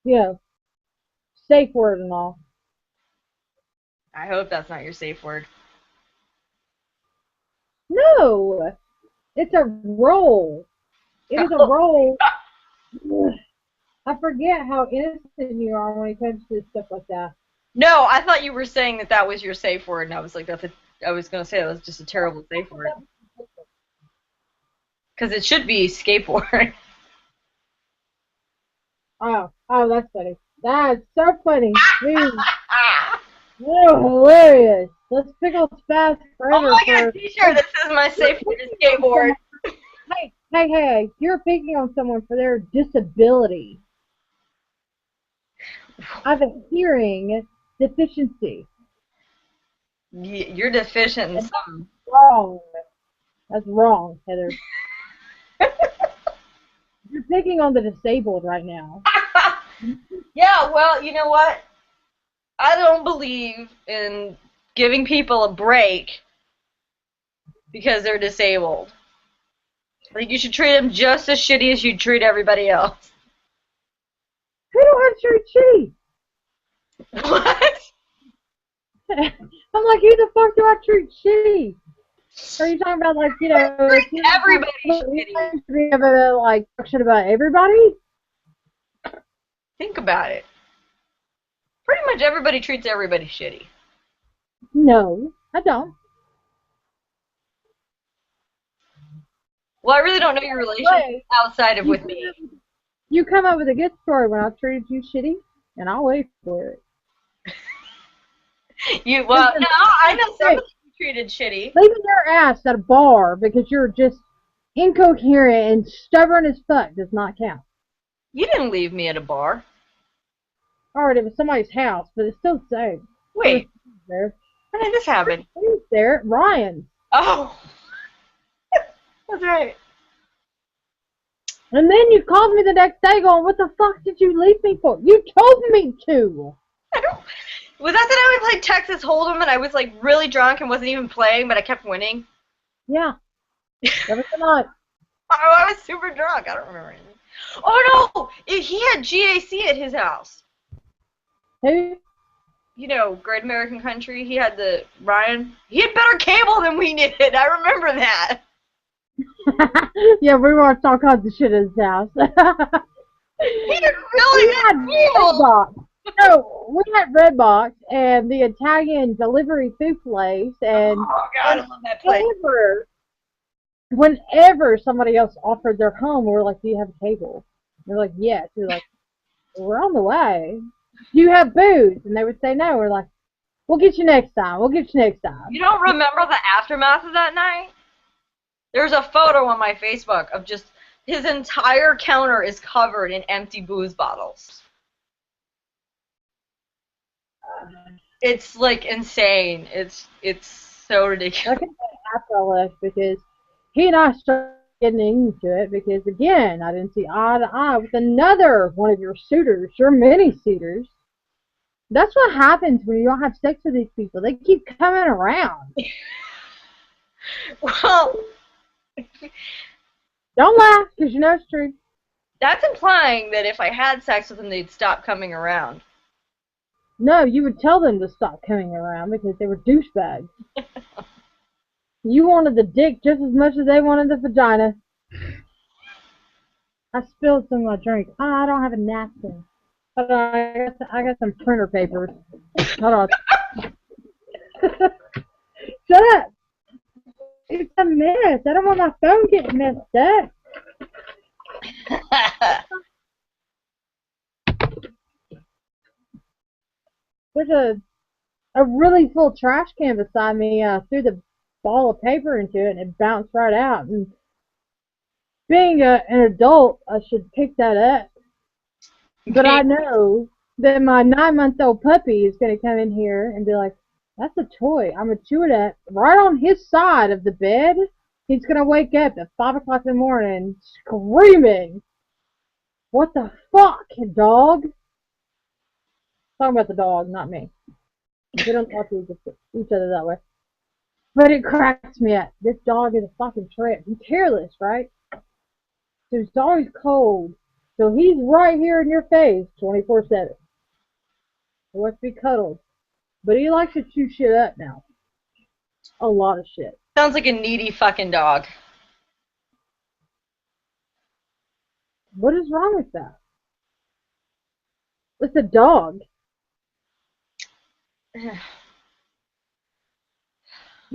You know, safe word and all. I hope that's not your safe word. No, it's a role. It is a role. I forget how innocent you are when it comes to stuff like that. No, I thought you were saying that that was your safe word, and I was like, I was gonna say that was just a terrible safe word because it should be skateboard. Oh, that's funny. That's so funny. Dude, oh, hilarious. Let's pickle Spaz'n Oh, forever I got a for. T-shirt that says "My safe word is skateboard." Hey, hey, hey, you're picking on someone for their disability. I have a hearing deficiency. You're deficient in And that's something. wrong. That's wrong, Heather. You're picking on the disabled right now. Yeah, well, you know what? I don't believe in giving people a break because they're disabled. I think you should treat them just as shitty as you treat everybody else. Who do I treat shitty? What? I'm like, who the fuck do I treat shitty? Are you talking about like, Treat if you everybody shitty. to be able to like talk shit about everybody? Think about it. Pretty much everybody treats everybody shitty. No, I don't. Well, I really don't know your relationship Wait, outside of you with come me. up you come up with a good story when I treated you shitty, and I'll wait for it. Well, Listen, no, I know some hey, of you treated shitty. leaving your ass at a bar because you're just incoherent and stubborn as fuck does not count. You didn't leave me at a bar. Alright, it was somebody's house, but it's still the same. There was Wait, there. when did this happen? He was there at Ryan's. Oh, that's right. And then you called me the next day going, what the fuck did you leave me for? You told me to. I don't. Was that I played Texas Hold'em and I was like really drunk and wasn't even playing, but I kept winning? Yeah. That was the night. Oh, I was super drunk. I don't remember anything. Oh no! He had GAC at his house. Who? You know, Great American Country. He had the Ryan. He had better cable than we did. I remember that. Yeah, we watched all kinds of shit at his house. He had really We had good cable. Redbox. No, we had Redbox and the Italian delivery food place, and Oh God, I love that place. whenever somebody else offered their home, we were like, "Do you have cable?" They're like, "Yes." We're like, "We're on the way. Do you have booze?" And they would say no. We're like, "We'll get you next time. We'll get you next time." You don't remember the aftermath of that night? There's a photo on my Facebook of just his entire counter is covered in empty booze bottles. It's like insane. It's so I ridiculous. can say after I left because he and I started getting into it because again I didn't see eye to eye with another one of your suitors, your mini suitors. That's what happens when you don't have sex with these people. They keep coming around. Well, Don't laugh because you know it's true. that's implying that if I had sex with them, they'd stop coming around. No, you would tell them to stop coming around because they were douchebags. You wanted the dick just as much as they wanted the vagina. I spilled some of my drink. Oh, I don't have a napkin. Hold on, I got some printer papers. Hold on. Shut up. It's a mess. I don't want my phone getting messed up. There's a really full trash can beside me. I threw the ball of paper into it and it bounced right out. And being an adult, I should pick that up. But I know that my 9-month-old puppy is going to come in here and be like, that's a toy. I'm going to chew it up right on his side of the bed. He's going to wake up at 5 o'clock in the morning screaming, what the fuck, dog? Talking about the dog, not me. We don't talk to each other that way. But it cracks me up. This dog is a fucking trip. He's hairless, right? So he's always cold. So he's right here in your face 24/7. He wants to be cuddled. But he likes to chew shit up now. A lot of shit. Sounds like a needy fucking dog. What is wrong with that? It's a dog. You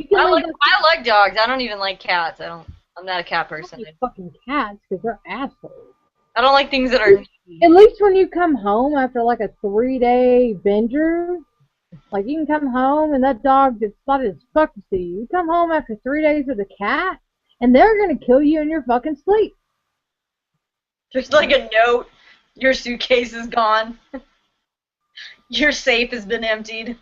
can leave I like dogs. I don't even like cats. I'm not a cat person. fucking cats because they're assholes. I don't like things that are needy. At least when you come home after like a 3-day binger, like you can come home and that dog gets spotted as fuck to see you. You come home after 3 days with a cat and they're gonna kill you in your fucking sleep. There's like a note. Your suitcase is gone. Your safe has been emptied.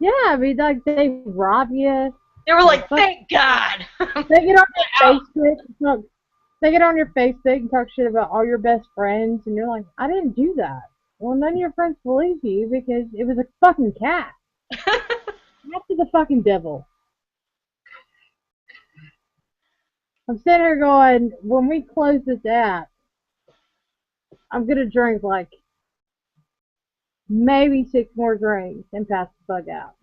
Yeah, I mean like they rob you. They were like, thank God. They get on your Facebook. They get on your Facebook and talk shit about all your best friends, and you're like, I didn't do that. Well, none of your friends believe you because it was a fucking cat. After the fucking devil. I'm sitting here going, when we close this app, I'm gonna drink like maybe 6 more drinks and pass the fuck out.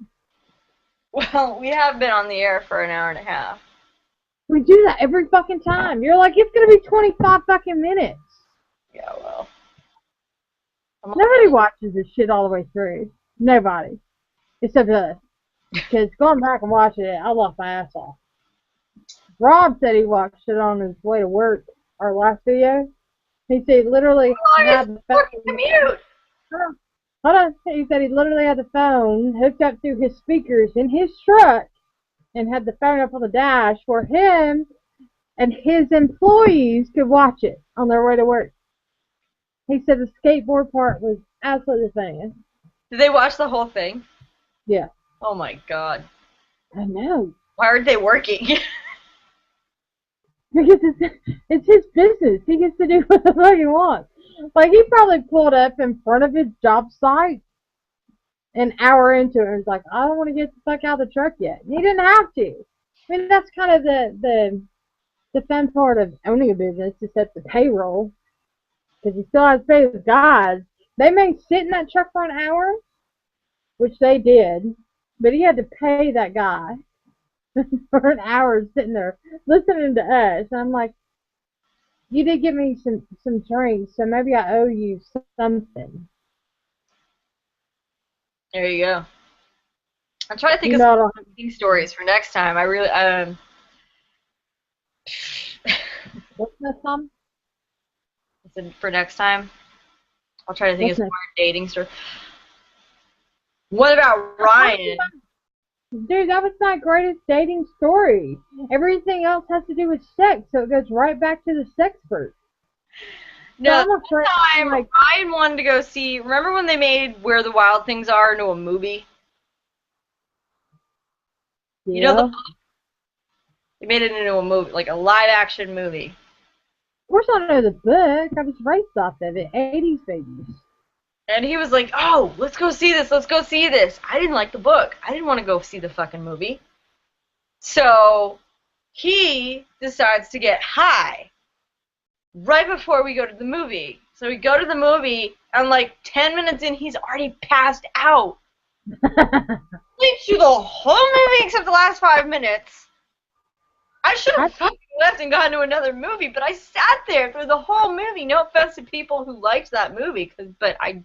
Well, we have been on the air for an hour and a half. We do that every fucking time. You're like, it's gonna be 25 fucking minutes. Yeah, well. Nobody watches this shit all the way through. Nobody. Except us. Because going back and watching it, I laughed my ass off. Rob said he watched it on his way to work, our last video. He said he literally had the phone. Hold on. He said he literally had the phone hooked up through his speakers in his truck and had the phone up on the dash for him and his employees could watch it on their way to work. He said the skateboard part was absolutely the thing. Did they watch the whole thing? Yeah. Oh my god. I know. Why aren't they working? Because it's his business. He gets to do what the fuck he wants. Like, he probably pulled up in front of his job site an hour into it and was like, I don't want to get the fuck out of the truck yet. And he didn't have to. I mean, that's kind of the fun part of owning a business, to set the payroll. Because he still has to pay his guys. They may sit in that truck for an hour, which they did, but he had to pay that guy for an hour sitting there listening to us. And I'm like, you did give me some drinks, so maybe I owe you something. There you go. I'm trying to think of some these stories for next time. I really What's next time? For next time, I'll try to think of some more dating stories. What about Ryan? Dude, that was my greatest dating story. Everything else has to do with sex, so it goes right back to the sex first. No, one time Ryan wanted to go see. Remember when they made Where the Wild Things Are into a movie? Yeah. You know they made it into a movie, like a live-action movie. Of course I know the book. I was raised off of it. 80s babies. And he was like, oh, let's go see this. Let's go see this. I didn't like the book. I didn't want to go see the fucking movie. So he decides to get high right before we go to the movie. So we go to the movie, and like 10 minutes in, he's already passed out. Sleeps through the whole movie except the last 5 minutes. I should have fucking left and gone to another movie, but I sat there through the whole movie. No offense to people who liked that movie, but I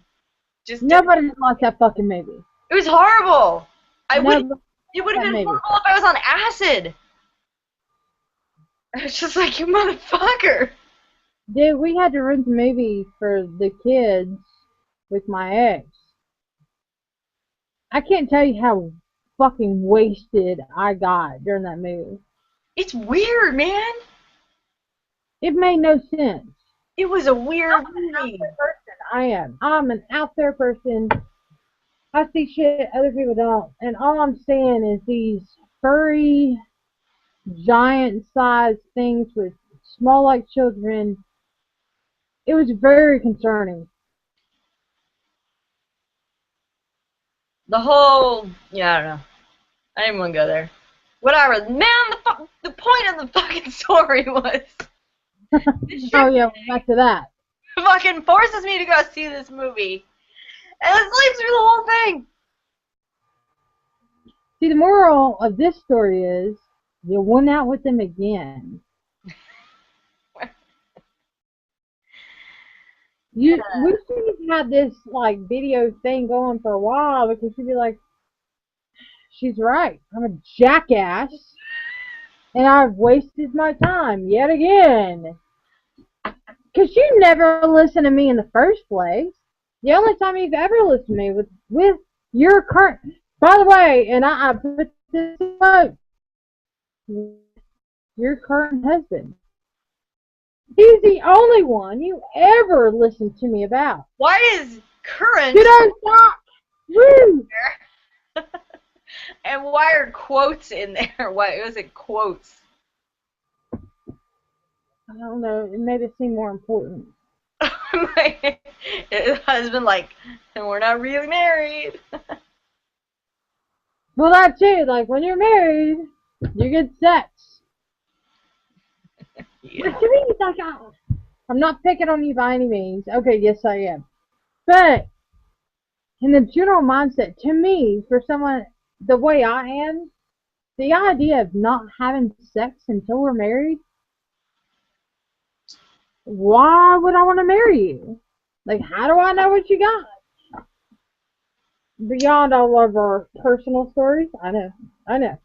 just nobody liked that fucking movie. It was horrible. It would have been horrible if I was on acid. I was just like, you motherfucker. Dude, we had to rent the movie for the kids with my ex. I can't tell you how fucking wasted I got during that movie. It's weird, man. It made no sense. It was a weird movie. I am. I'm an out there person. I see shit other people don't. And all I'm seeing is these furry, giant-sized things with small like children. It was very concerning. The whole, yeah, I don't know. I didn't want to go there. Whatever. Man, the point of the fucking story was... Oh, yeah, back to that. Fucking forces me to go see this movie. And it sleeps through the whole thing. See, the moral of this story is, you went out with them again. We should have had this, like, video thing going for a while, because you'd be like, she's right. I'm a jackass. And I've wasted my time yet again. Because you never listened to me in the first place. The only time you've ever listened to me was with your current... By the way, and I put this up, your current husband. He's the only one you ever listened to me about. Why is current... You don't stop! Woo! And why are quotes in there? Why was it quotes? I don't know. It made it seem more important. His husband, like, and we're not really married. Well, that too. Like, when you're married, you get sex. Yeah. But to me, it's like, I'm not picking on you by any means. Okay, yes, I am. But in the general mindset, to me, for someone the way I am, the idea of not having sex until we're married, why would I want to marry you? Like, how do I know what you got? Beyond all of our personal stories, I know.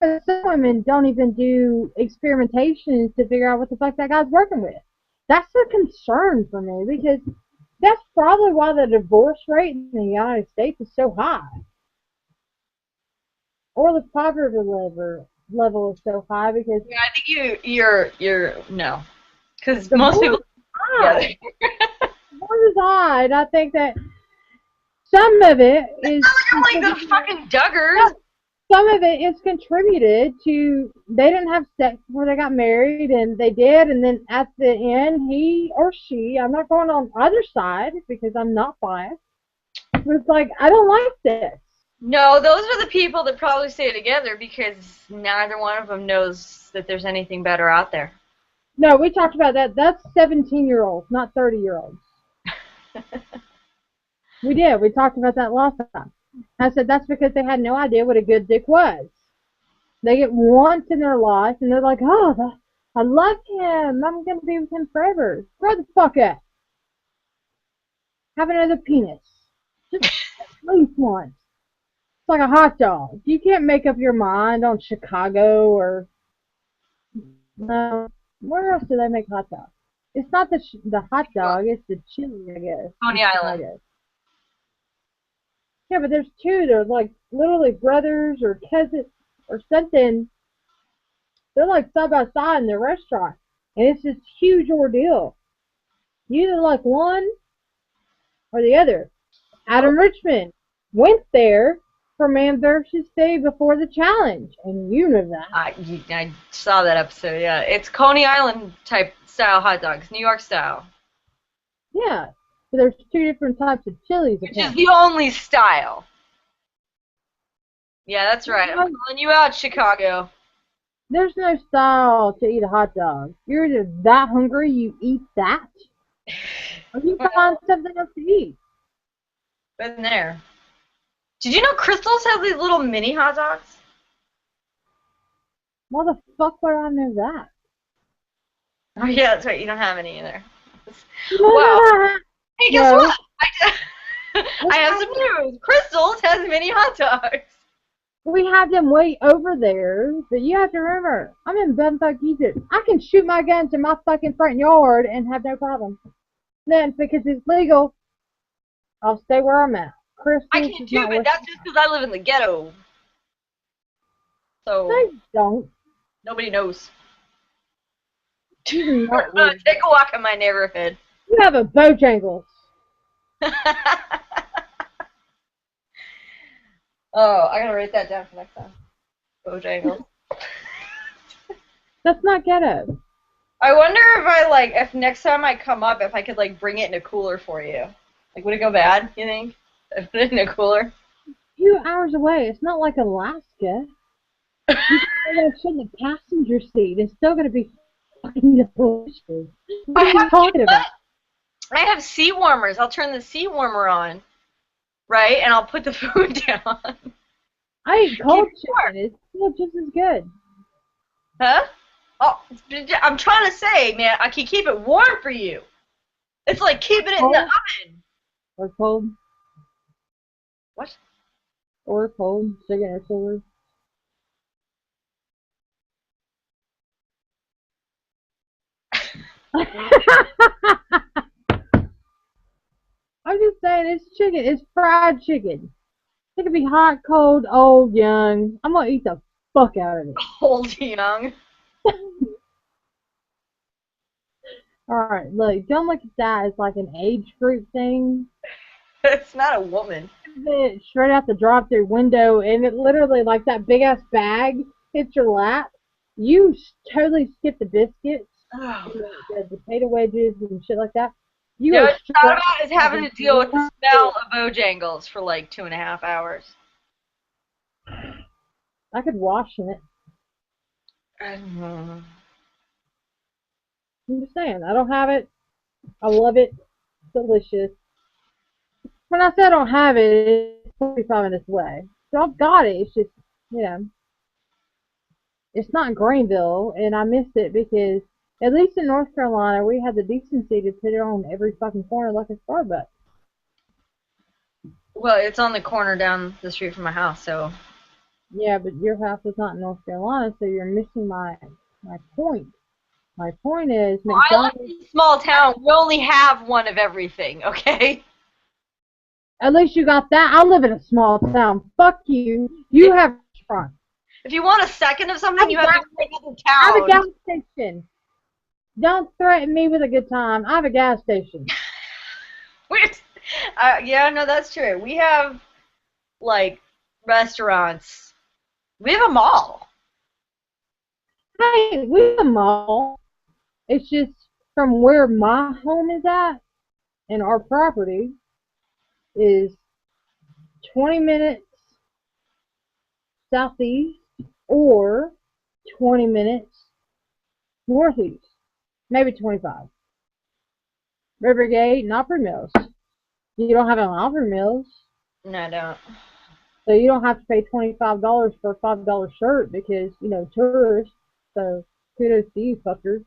some women don't even do experimentations to figure out what the fuck that guy's working with. That's a concern for me because that's probably why the divorce rate in the United States is so high, or the poverty level is so high because Yeah, I think you're no, because most divorce people is together. high. Divorce is high, and I think that some of it is Like the fucking Duggars. some of it is contributed to they didn't have sex before they got married, and they did, and then at the end, he or she, I'm not going on either side because I'm not biased, but it's like, I don't like this. No, those are the people that probably stay together because neither one of them knows that there's anything better out there. No, we talked about that. That's 17-year-olds, not 30-year-olds. We did. We talked about that last time. I said that's because they had no idea what a good dick was. They get once in their life, and they're like, oh, I love him. I'm going to be with him forever. Grow the fuck up. Have another penis. Just at least once. It's like a hot dog. You can't make up your mind on Chicago or... No. Where else do they make hot dogs? It's not the hot dog. It's the chili, I guess. Coney Island. Yeah, but there's two. They're like literally brothers or cousins or something. They're like side by side in the restaurant. And it's this huge ordeal. You either like one or the other. Adam Richmond went there for Man vs. Day before the challenge. And you know that. I saw that episode, yeah. It's Coney Island type style hot dogs, New York style. Yeah. So there's two different types of chilies. Which is the only style. Yeah, that's right. I'm calling you out, Chicago. There's no style to eat a hot dog. You're either that hungry you eat that, or you find something else to eat. Been there. Did you know Crystals have these little mini hot dogs? Why the fuck would I know that? Oh yeah, that's right. You don't have any either. Wow. Hey, guess No. what? I have some news. Crystals has mini hot dogs. We have them way over there, but you have to remember, I'm in bumfuck Egypt. I can shoot my guns in my fucking front yard and have no problem. Then, because it's legal, I'll stay where I'm at. Crystals I can too, but that's just because I live in the ghetto. So they don't. Nobody knows. You do not Take a walk in my neighborhood. You have a Bojangles. Oh, I gotta write that down for next time. Bojangles. That's not ghetto. I wonder if next time I come up, if I could bring it in a cooler for you. Would it go bad, you think? If I put it in a cooler? A few hours away. It's not like Alaska. You can put that shit in the passenger seat. It's still gonna be fucking delicious. What are you talking about? I have seat warmers. I'll turn the seat warmer on, right? And I'll put the food down. I eat cold chicken. It's still just as good. Huh? Oh, I'm trying to say, man, I can keep it warm for you. It's like keeping it in the oven. Or cold. What? Or cold chicken or silver. I'm just saying, it's chicken. It's fried chicken. It could be hot, cold, old, young. I'm gonna eat the fuck out of it. Old, young. Alright, look, don't look at that as like an age group thing. It's not a woman. It straight out the drive-through window, and it literally, like that big-ass bag hits your lap. You totally skip the biscuits, the potato wedges, and shit like that. You know what it's not about is having to deal with the smell of Bojangles for 2.5 hours. I could wash it. Mm-hmm. I'm just saying, I don't have it. I love it. It's delicious. When I say I don't have it, it's 45 minutes away. So I've got it. It's just, it's not in Greenville, and I missed it because, at least in North Carolina, we had the decency to put it on every fucking corner like a Starbucks. Well, it's on the corner down the street from my house, so Yeah, but your house is not in North Carolina, so you're missing my point. My point is Well, I live McDonald's. in a small town. We only have one of everything, okay? At least you got that. I live in a small town. Fuck you. You If, have a restaurant. if you want a second of I have something, a you have to gas go to station. another I have a town. gas station. Don't threaten me with a good time. I have a gas station. We're, yeah, no, that's true. We have, like, restaurants. We have a mall. Hey, we have a mall. It's just from where my home is at and our property is 20 minutes southeast or 20 minutes northeast. Maybe 25. Rivergate and Opry Mills. You don't have an Opry Mills, No, I don't. so you don't have to pay $25 for a $5 shirt because, tourists. So kudos to you, fuckers.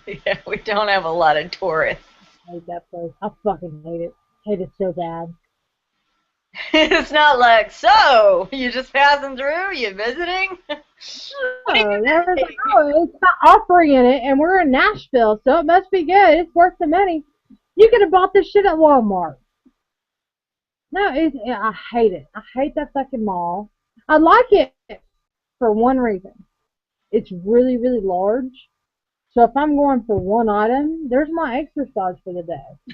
Yeah, we don't have a lot of tourists. I hate that place. I fucking hate it. Hate it so bad. It's not like, so, you just passing through? You visiting? What are Oh, you there was like, visiting? oh, it's got Opry in it, and we're in Nashville, so it must be good. It's worth the money. You could have bought this shit at Walmart. No, I hate it. I hate that fucking mall. I like it for one reason. It's really, really large. So if I'm going for one item, there's my exercise for the day.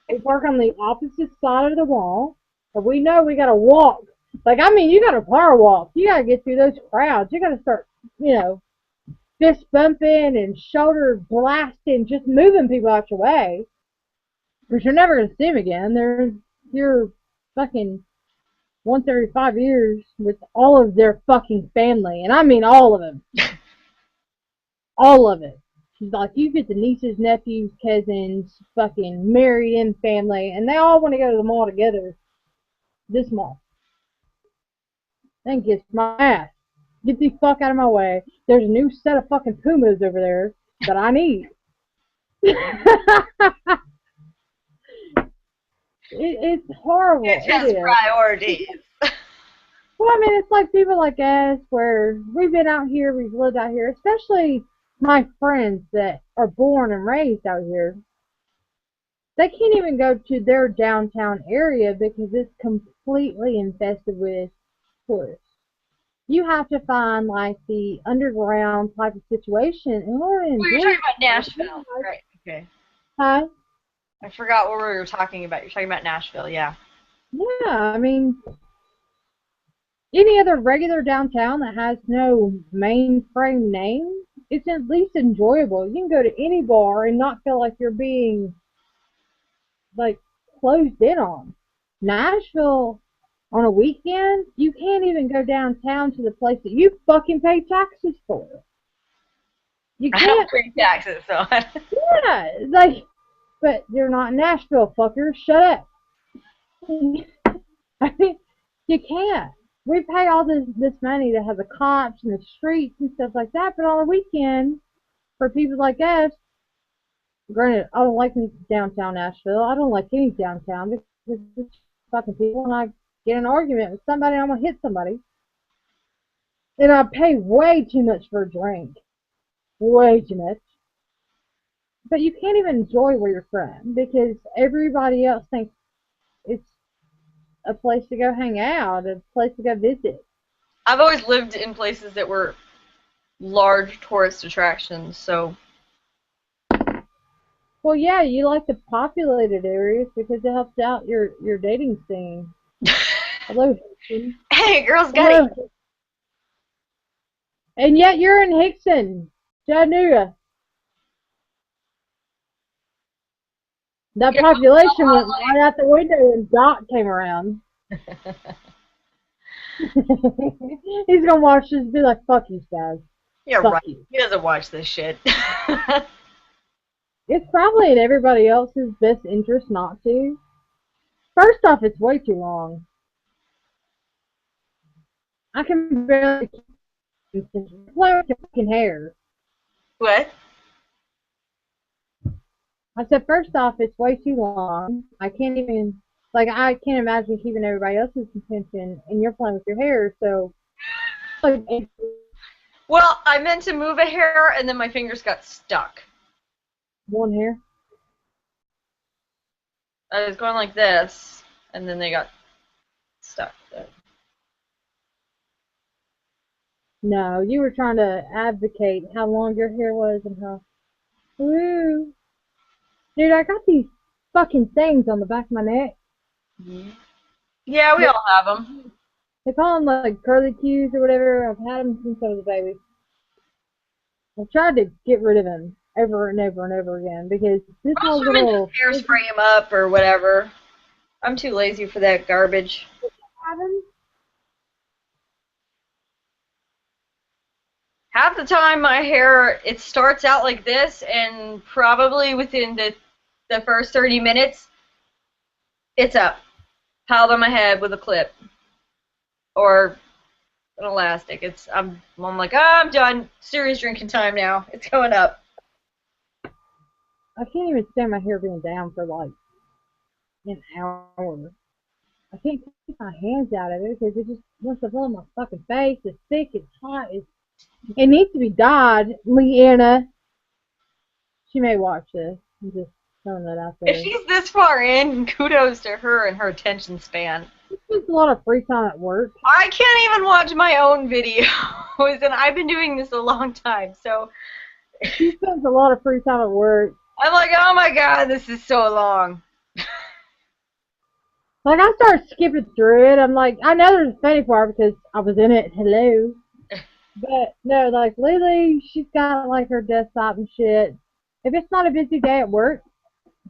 We park on the opposite side of the wall, but we know we gotta walk. Like, I mean, you gotta power walk. You gotta get through those crowds. You gotta start, fist bumping and shoulder blasting, just moving people out your way. Because you're never gonna see them again. They're you're fucking once every 5 years with all of their fucking family, and I mean all of them, all of it. She's like, you get the nieces, nephews, cousins, fucking married in family, and they all want to go to the mall together. This mall. Then kiss my ass. Get the fuck out of my way. There's a new set of fucking Pumas over there that I need. It's horrible. It It has is. priorities. Well, I mean, it's like people like us where we've been out here, we've lived out here, especially my friends that are born and raised out here. They can't even go to their downtown area because it's completely infested with tourists. You have to find like the underground type of situation in order to Well, you're enjoy talking about Nashville. it. Right, okay. Huh? I forgot what we were talking about. You're talking about Nashville, yeah. Yeah, I mean, any other regular downtown that has no mainframe name, it's at least enjoyable. You can go to any bar and not feel like you're being like closed in on. Nashville on a weekend, you can't even go downtown to the place that you fucking pay taxes for. You I don't can't. pay taxes, so Yeah, like, but you're not in Nashville, fucker. Shut up. I mean, you can't. We pay all this money to have the cops and the streets and stuff like that, but on the weekend, for people like us, granted, I don't like downtown Nashville. I don't like any downtown because it's fucking people, and I get in an argument with somebody, I'm gonna hit somebody, and I pay way too much for a drink, way too much. But you can't even enjoy where you're from because everybody else thinks it's a place to go hang out, a place to go visit. I've always lived in places that were large tourist attractions, so Well, yeah, you like the populated areas because it helps out your dating scene. Hello, Hickson. hey, girls got it. Hello. And yet you're in Hickson, Chattanooga. That Yeah, population went right out the window when Doc came around. He's gonna watch this and be like, fuck you, guys. yeah, Fuck right. you. He doesn't watch this shit. It's probably in everybody else's best interest not to. First off, it's way too long. I can barely keep play with your fucking hair. What? I said, first off, it's way too long. I can't even. Like, I can't imagine keeping everybody else's attention, and you're playing with your hair, so, like, Well, I meant to move a hair, and then my fingers got stuck. one hair. I was going like this, and then they got stuck. No, you were trying to advocate how long your hair was and how, woo. Dude, I got these fucking things on the back of my neck. Yeah, we all have them. They call them like curly cues or whatever. I've had them since I was a baby. I've tried to get rid of them over and over and over again because this Most whole women little just hairspray them up or whatever. I'm too lazy for that garbage. Half the time my hair, it starts out like this, and probably within the first 30 minutes, it's up. Piled on my head with a clip. Or an elastic. I'm like, I'm done. Serious drinking time now. It's going up. I can't even stand my hair being down for like an hour. I can't keep my hands out of it because it just wants to blow my fucking face. It's thick, it's hot, it needs to be dyed. Leanna, she may watch this. I'm just throwing that out If there. she's this far in, kudos to her and her attention span. She spends a lot of free time at work. I can't even watch my own videos, and I've been doing this a long time, so She spends a lot of free time at work. I'm like, oh my god, this is so long. Like, I start skipping through it. I'm like, I know there's a funny part because I was in it. Hello. But, no, like, Lily, she's got, like, her desktop and shit. If it's not a busy day at work,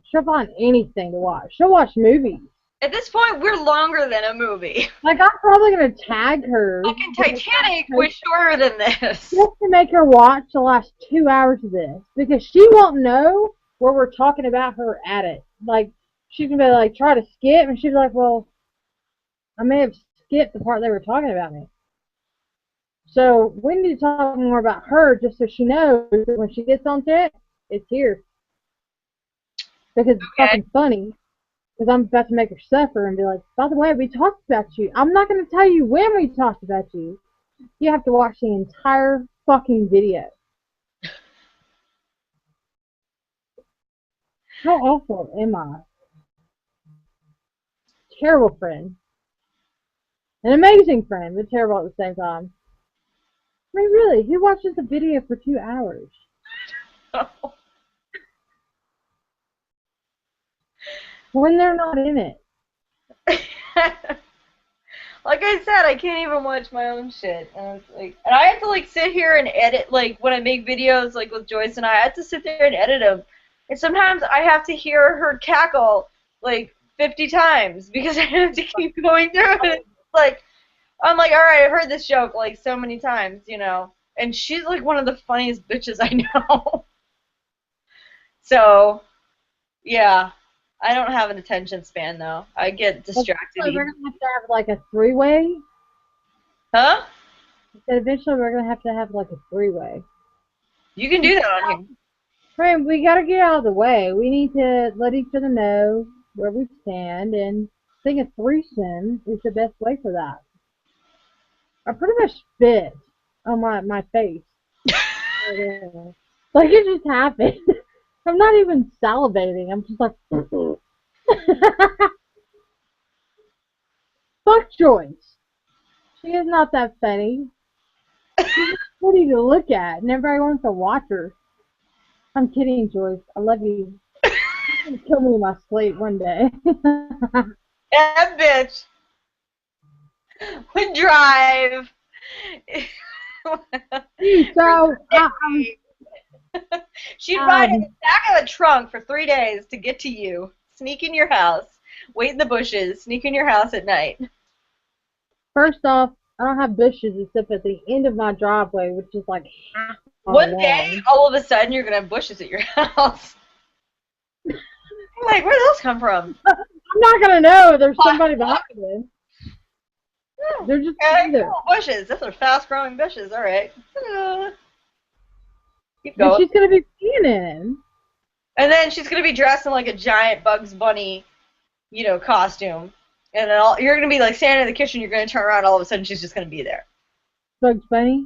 she'll find anything to watch. She'll watch movies. At this point, we're longer than a movie. Like, I'm probably going to tag her. Fucking Titanic was shorter than this. Just to make her watch the last 2 hours of this. Because she won't know where we're talking about her at it. Like, she's going to be like, try to skip. And she's like, well, I may have skipped the part they were talking about me. So we need to talk more about her just so she knows that when she gets onto it, it's here. Because it's fucking funny. Because I'm about to make her suffer and be like, by the way, we talked about you. I'm not going to tell you when we talked about you. You have to watch the entire fucking video. How awful am I? Terrible friend. An amazing friend, but terrible at the same time. I mean, really, who watches a video for 2 hours? When they're not in it. Like I said, I can't even watch my own shit. And it's like, and I have to like sit here and edit. Like when I make videos, like with Joyce and I have to sit there and edit them. And sometimes I have to hear her cackle like 50 times because I have to keep going through it. Like I'm like, all right, I've heard this joke like so many times, you know. And she's like one of the funniest bitches I know. So, yeah. I don't have an attention span though. I get distracted. Eventually we're gonna have to have like a three-way. Huh? Eventually we're gonna have like a three-way. You can do that on here. Right, we gotta get out of the way. We need to let each other know where we stand, and I think a threesome is the best way for that. I pretty much spit on my face. Like it just happened. I'm not even salivating. I'm just like, fuck Joyce. She is not that funny. She's pretty to look at, and everybody wants to watch her. I'm kidding, Joyce. I love you. You're gonna kill me in my sleep one day. That bitch would drive. So, she'd ride in the back of the trunk for 3 days to get to you, sneak in your house, wait in the bushes, sneak in your house at night. First off, I don't have bushes except at the end of my driveway, which is like half my One lawn. day, all of a sudden, you're going to have bushes at your house. I'm like, where did those come from? I'm not going to know. There's somebody behind me. They're just there. Cool bushes. Those are fast-growing bushes. All right. Keep And going. she's going to be peeing in. And then she's going to be dressed in like a giant Bugs Bunny costume. And then you're going to be like standing in the kitchen, you're going to turn around, all of a sudden she's just going to be there. Bugs Bunny?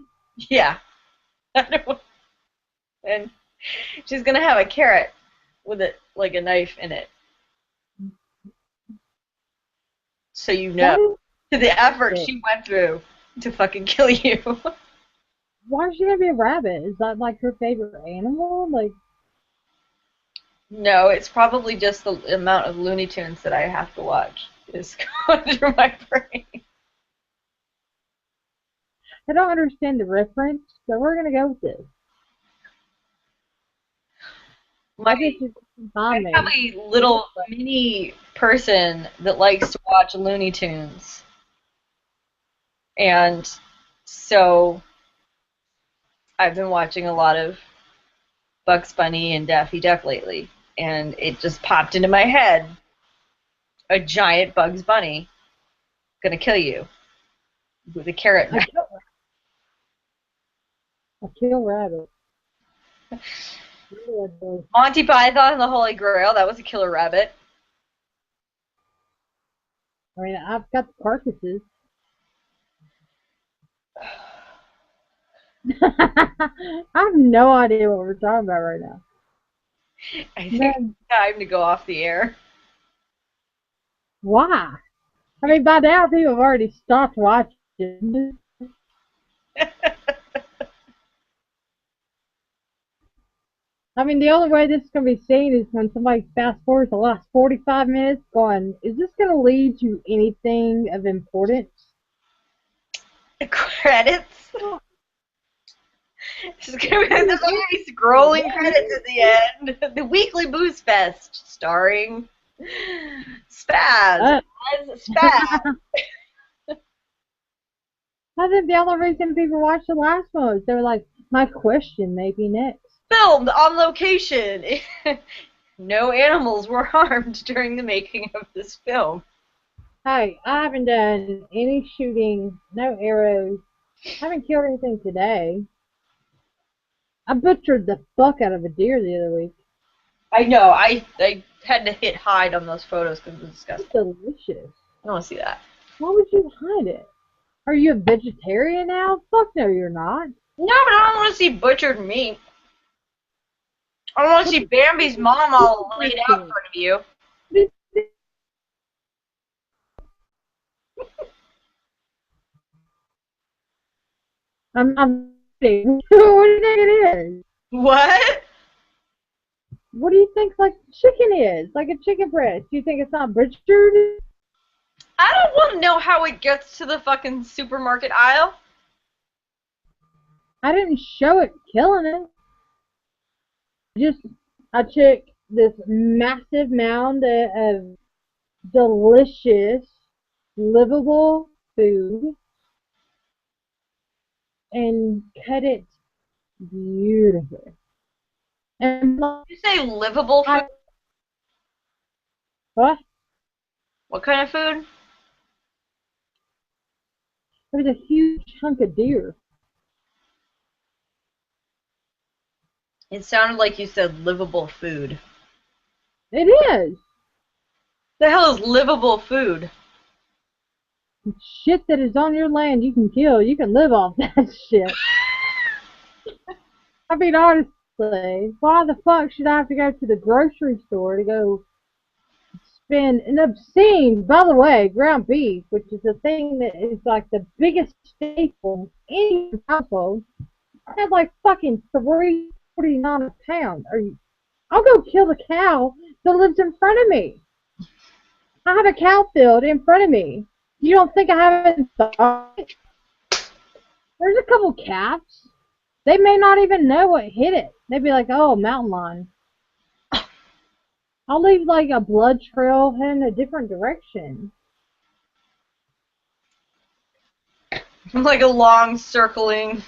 Yeah. And she's going to have a carrot with it, like a knife in it. So to the effort she went through to fucking kill you. Why is she going to be a rabbit? Is that like her favorite animal? Like, no, it's probably just the amount of Looney Tunes that I have to watch is going through my brain. I don't understand the reference, so we're going to go with this. I'm probably a little mini person that likes to watch Looney Tunes. And so I've been watching a lot of Bugs Bunny and Daffy Duck lately. And it just popped into my head. A giant Bugs Bunny gonna kill you with a carrot knife. I kill rabbit. Monty Python and the Holy Grail, that was a killer rabbit. I mean, I've got the carcasses. I have no idea what we're talking about right now. I think it's time to go off the air. Why? I mean, by now people have already stopped watching. I mean, the only way this is going to be seen is when somebody fast forwards the last 45 minutes going, is this going to lead to anything of importance? Credits? There's going to be scrolling credits at the end. The Weekly Boozefest, starring Spaz'n. Spaz'n. I think the only reason people watched the last one was they were like, my question may be next. Filmed on location. No animals were harmed during the making of this film. Hey, I haven't done any shooting, no arrows. I haven't killed anything today. I butchered the fuck out of a deer the other week. I know. I had to hit hide on those photos because it was disgusting. It's delicious. I don't want to see that. Why would you hide it? Are you a vegetarian now? Fuck no, you're not. No, but I don't want to see butchered meat. I don't want to see Bambi's mom all laid out in front of you. I'm kidding. What do you think it is? What? What do you think like chicken is? Like a chicken breast. Do you think it's not butchered? I don't want to know how it gets to the fucking supermarket aisle. I didn't show it killing it. I took this massive mound of delicious, livable food and cut it beautifully. And did you say livable food? What? What kind of food? It was a huge chunk of deer. It sounded like you said livable food. It is. The hell is livable food? Shit that is on your land you can kill. You can live off that shit. I mean, honestly, why the fuck should I have to go to the grocery store to go spend an obscene, by the way, ground beef, which is a thing that is like the biggest staple in any household, I have like fucking $3.49 a pound. I'll go kill the cow that lives in front of me. I have a cow field in front of me. You don't think I haven't thought? There's a couple calves. They may not even know what hit it. They'd be like, oh, mountain lion. I'll leave like a blood trail heading a different direction. Like a long circling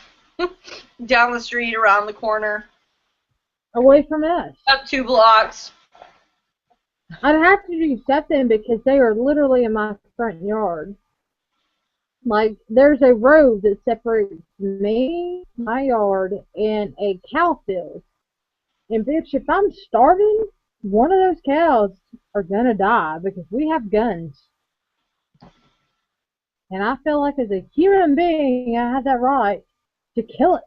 down the street, around the corner. Away from us. Up 2 blocks. I'd have to do something because they are literally in my front yard. Like, there's a road that separates me, my yard, and a cow field. And bitch, if I'm starving, One of those cows are gonna die because we have guns. And I feel like as a human being, I have that right to kill it.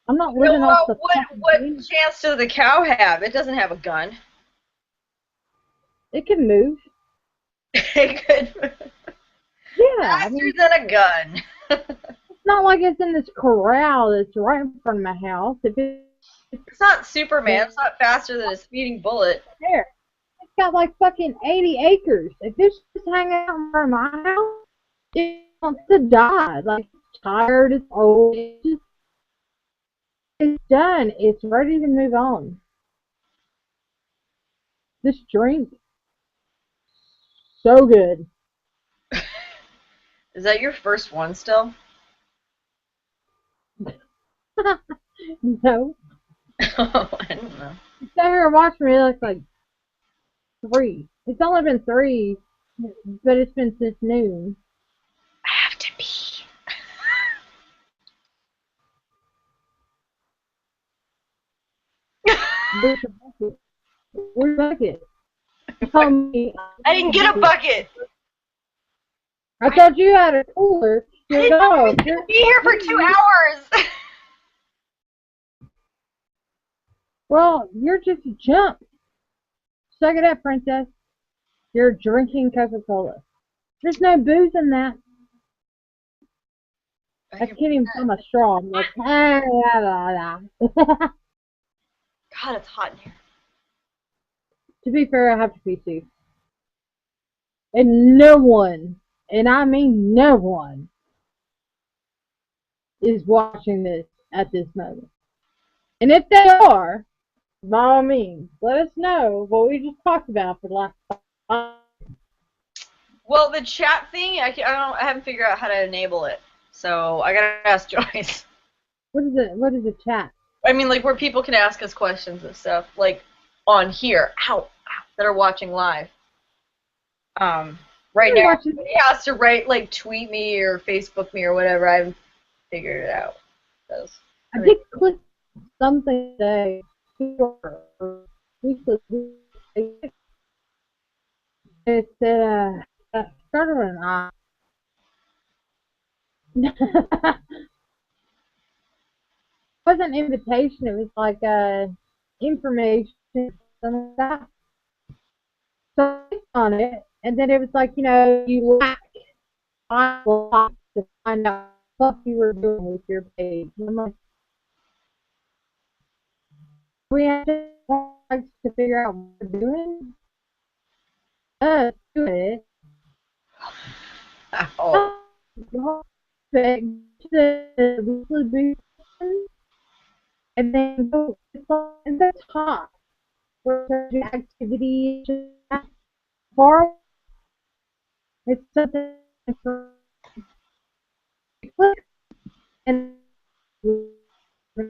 I'm not You know, living off the what fucking. chance does the cow have? It doesn't have a gun. It can move. It could Yeah, I faster mean, than a gun. it's not like it's in this corral that's right in front of my house. If it's It's not Superman. It's not faster than a speeding bullet. there, it's got like fucking 80 acres. If it's just hanging out in front of my house, it wants to die. Like, it's tired, it's old, it's done. It's ready to move on. This drink, so good. Is that your first one still? No, Oh, I don't know. sit here and watch me. It looks like three. It's only been three, but it's been since noon. I have to pee. Where's your bucket? Where's your bucket? You told me. I didn't get a bucket. I thought you had a cooler. I You're didn't know we were no. going to be here for 2 hours. Well, you're just a chump. Suck it up, princess. You're drinking Coca-Cola. There's no booze in that. I can't even find my straw. I'm like, ah, la, la. God, it's hot in here. To be fair, I have to pee too. And no one, and I mean no one, is watching this at this moment. And if they are, by all means, let us know what we just talked about for the last 5. Well, the chat thing, I haven't figured out how to enable it. So I gotta ask Joyce. What is it? What is a chat? I mean, like where people can ask us questions and stuff, like on here, that are watching live. Right You're now, watching. everybody has to write, like, tweet me or Facebook me or whatever. I haven't figured it out. I did click something today. Weekly Boozefest. It said, started with an I. It wasn't an invitation. It was like information, something like that. So I clicked on it, and then it was like, you lack to find out what you were doing with your page. And I'm like, we have to figure out what we're doing. Do it. Oh. The weekly boost, and then go in the top where the activity bar. It's something for click and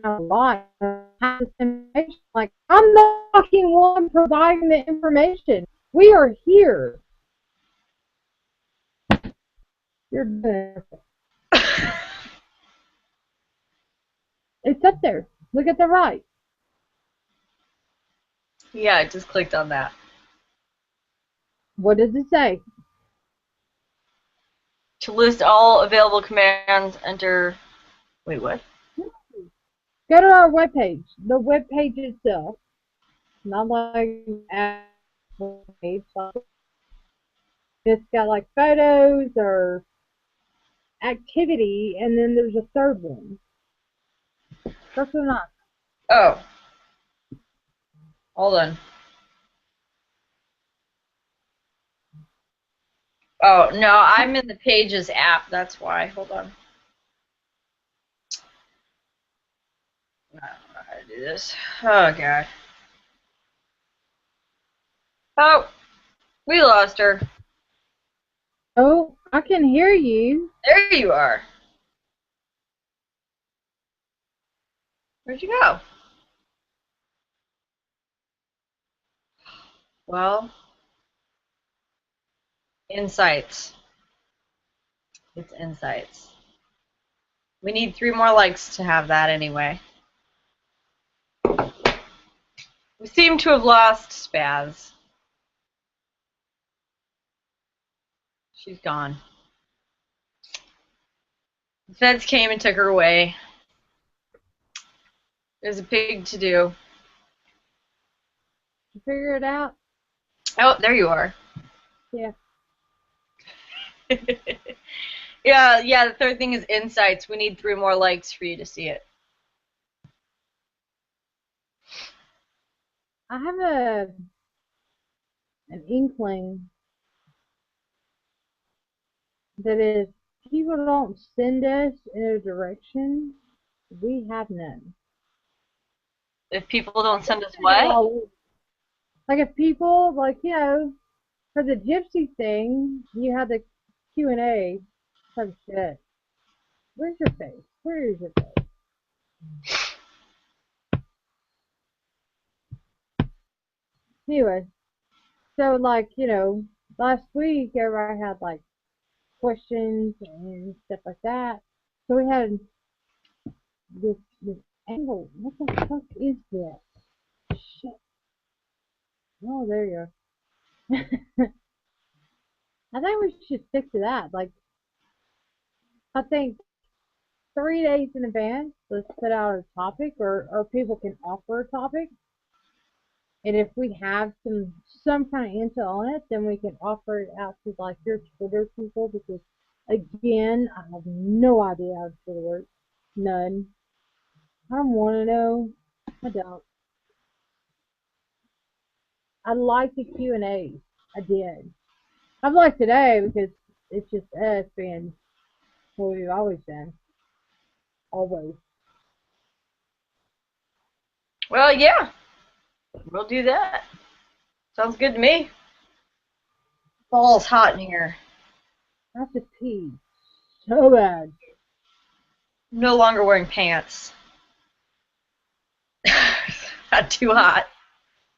a lot of information. Like, I'm the fucking one providing the information. We are here. You're good. It's up there. Look at the right. Yeah, I just clicked on that. What does it say? To list all available commands, enter. Wait, what? Go to our webpage. The webpage itself. Not like Apple page. It's got like photos or activity, and then there's a third one. That's what not. Oh. Hold on. Oh, no, I'm in the Pages app. That's why. Hold on. I don't know how to do this. Oh, God. Oh, we lost her. Oh, I can hear you. There you are. Where'd you go? Well, insights. It's insights. We need 3 more likes to have that anyway. We seem to have lost Spaz. She's gone. The feds came and took her away. There's a big to-do. You figure it out? Oh, there you are. Yeah. Yeah, the third thing is insights. We need 3 more likes for you to see it. I have an inkling that if people don't send us in a direction, we have none. If people don't send us Go what? all over. Like if people, like, for the gypsy thing, you had the Q&A type of shit. Where's your face? Where is your face? Anyway, so like, last week everybody had like questions and stuff like that. So we had this angle. What the fuck is this? Shit. Oh, there you go. I think we should stick to that. Like, I think 3 days in advance, let's put out a topic, or people can offer a topic. And if we have some kind of intel on it, then we can offer it out to like your Twitter people, because again, I have no idea how Twitter works. None. I don't want to know. I don't. I like the Q&As. I did. I've liked today because it's just us being what we've always been. Always. Well, yeah, we'll do that. Sounds good to me. Fall's hot in here. I have to pee so bad. I'm no longer wearing pants. Not too hot.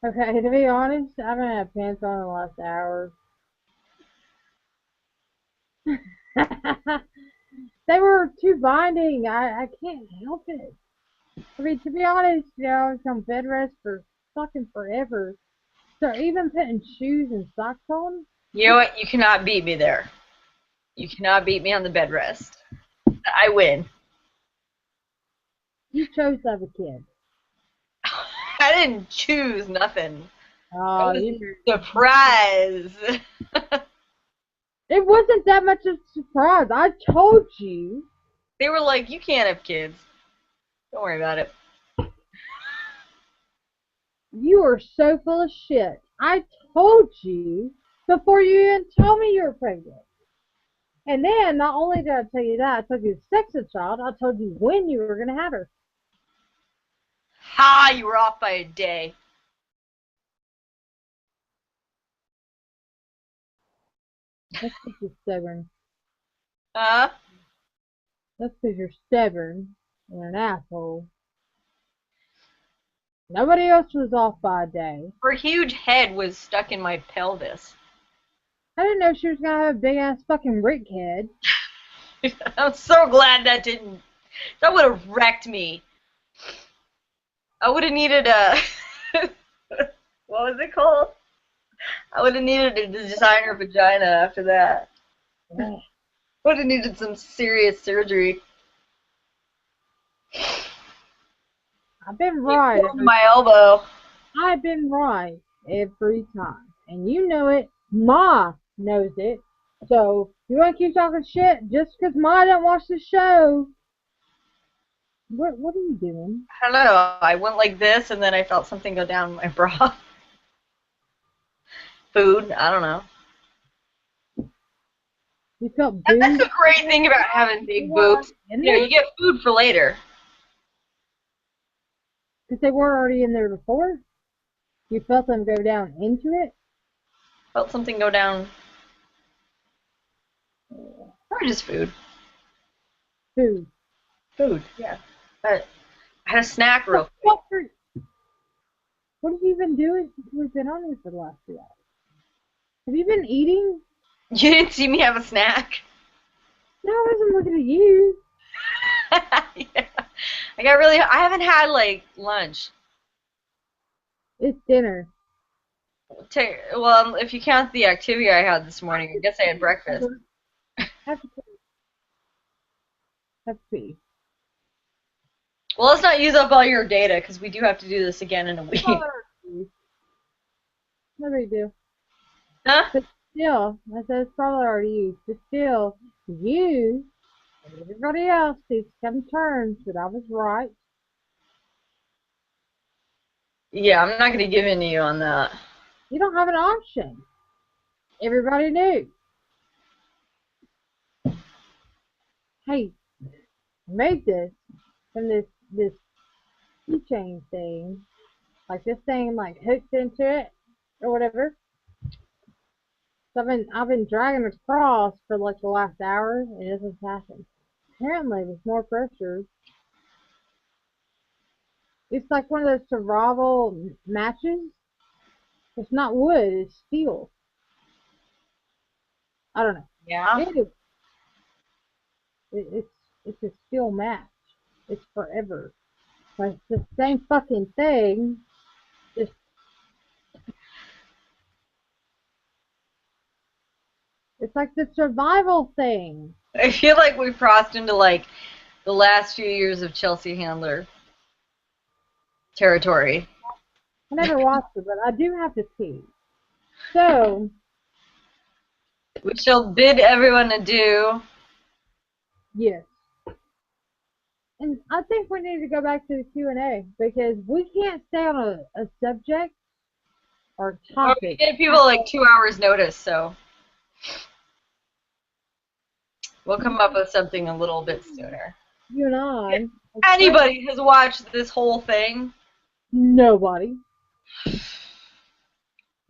Okay, to be honest, I haven't had pants on in the last hour. They were too binding. I can't help it. I mean, to be honest, I was on bed rest for fucking forever. So even putting shoes and socks on, You know what? You cannot beat me there. You cannot beat me on the bed rest. I win. you chose to have a kid. I didn't choose nothing. It Oh, was you. a surprise. It wasn't that much of a surprise. I told you. They were like, you can't have kids. Don't worry about it. You are so full of shit. I told you before you even told me you were pregnant. And then, not only did I tell you that, I told you the sex of the child, I told you when you were going to have her. Ha! You were off by a day. That's because you're stubborn. Huh? That's because you're stubborn and an asshole. Nobody else was off by a day. Her huge head was stuck in my pelvis. I didn't know she was going to have a big ass fucking Rick head. I'm so glad that didn't. That would have wrecked me. I would have needed a. What was it called? I would have needed a designer vagina after that. Would have needed some serious surgery. I've been right. My elbow. I've been right every time. And you know it. Ma knows it. So, you want to keep talking shit just because Ma don't watch the show? What are you doing? I don't know. I went like this, and then I felt something go down my bra. Food. I don't know. You felt That's booze? the great thing about having big boobs. You get food for later. Because they weren't already in there before? You felt them go down into it? Felt something go down. Or just food. Food. Food, yeah. I had a snack real quick. What have you been doing since we've been on here for the last 2 hours? Have you been eating? You didn't see me have a snack? No, I wasn't looking at you. Yeah. I haven't had like lunch. It's dinner. Well, if you count the activity I had this morning, I guess I had breakfast. Have to pee. Have to pee. Well, let's not use up all your data because we do have to do this again in a week. No big deal. Huh? But still, I said it's probably already used. But still, you and everybody else needs to come to terms that I was right. Yeah, I'm not going to give in to you on that. You don't have an option. Everybody knew. Hey, I made this from this keychain thing. Like this thing like hooks into it or whatever. So I've been dragging it across for like the last hour and it doesn't happen. Apparently with more pressure. It's like one of those survival matches. It's not wood, it's steel. I don't know. Yeah? Anyway, it's a steel match. It's forever. But it's the same fucking thing. Just it's like the survival thing. I feel like we've crossed into like the last few years of Chelsea Handler territory. I never watched it, but I do have to pee. So We shall bid everyone adieu. yes. And I think we need to go back to the Q&A because we can't stay on a subject or Well, we topic. gave people like 2 hours notice, so we'll come up with something a little bit sooner. You and I, If anybody has watched this whole thing, nobody.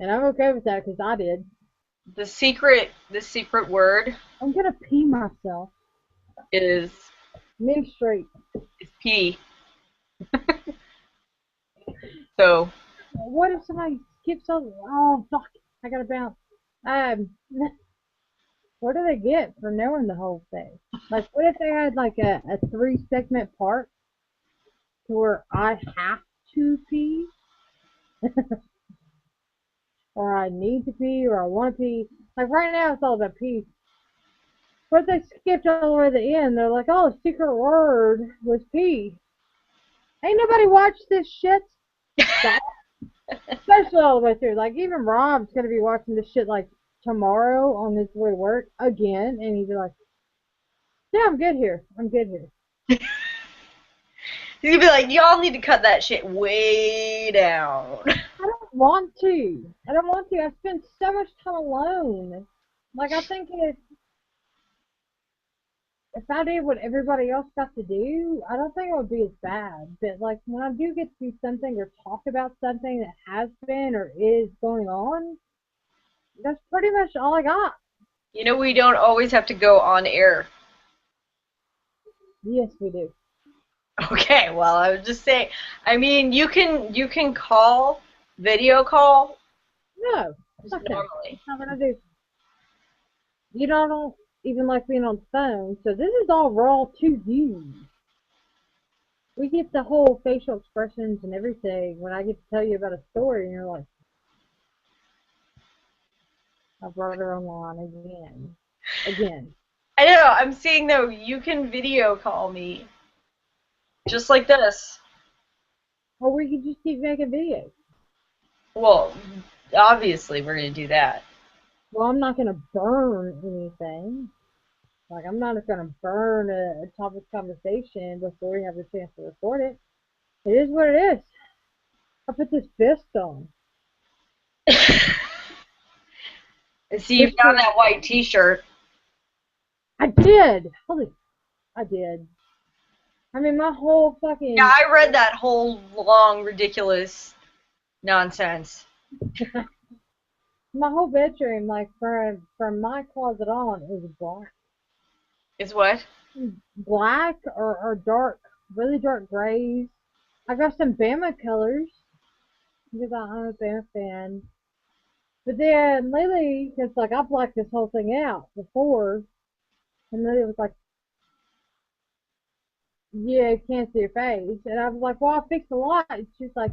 And I'm okay with that because I did. the secret word I'm gonna pee myself. is Menstruate. pee. So What if somebody skips over? Oh fuck! I gotta bounce. Um, what do they get for knowing the whole thing? Like, what if they had like a 3 segment part to where I have to pee, or I need to pee, or I want to pee? Like right now, it's all about pee. But they skipped all the way to the end. They're like, "Oh, the secret word was pee." Ain't nobody watched this shit. Especially all the way through. Like even Rob's gonna be watching this shit like tomorrow on his way to work again, and he'd be like, "Yeah, I'm good here. I'm good here." he's gonna be like, y'all need to cut that shit way down. I don't want to. I don't want to. I spend so much time alone. Like I think if I did what everybody else got to do, I don't think it would be as bad. But like when I do get to do something or talk about something that has been or is going on, that's pretty much all I got. You know, we don't always have to go on air. Yes, we do. Okay, well, I would just say, I mean, you can call, video call, No, just fuck that. normally. Not what I do. You don't even like being on the phone, so this is all raw to you. We get the whole facial expressions and everything when I get to tell you about a story, and you're like, I brought her online again. Again. I know, I'm seeing though, you can video call me, just like this. Or we could just keep making videos. Well, obviously we're gonna do that. Well, I'm not going to burn anything. Like, I'm not going to burn a topic conversation before we have the chance to record it. It is what it is. I put this vest on. I see you This found shirt. that white t-shirt. I did. Holy, I did. I mean, my whole Yeah, fucking I read that whole long, ridiculous nonsense. my whole bedroom, like from my closet on, is black, Is what? black or dark, really dark grays. I got some Bama colors because I'm a Bama fan. But then lately, it's like I blacked this whole thing out before, and then it was like, yeah, you can't see your face, and I was like, well, I fixed the light. She's like,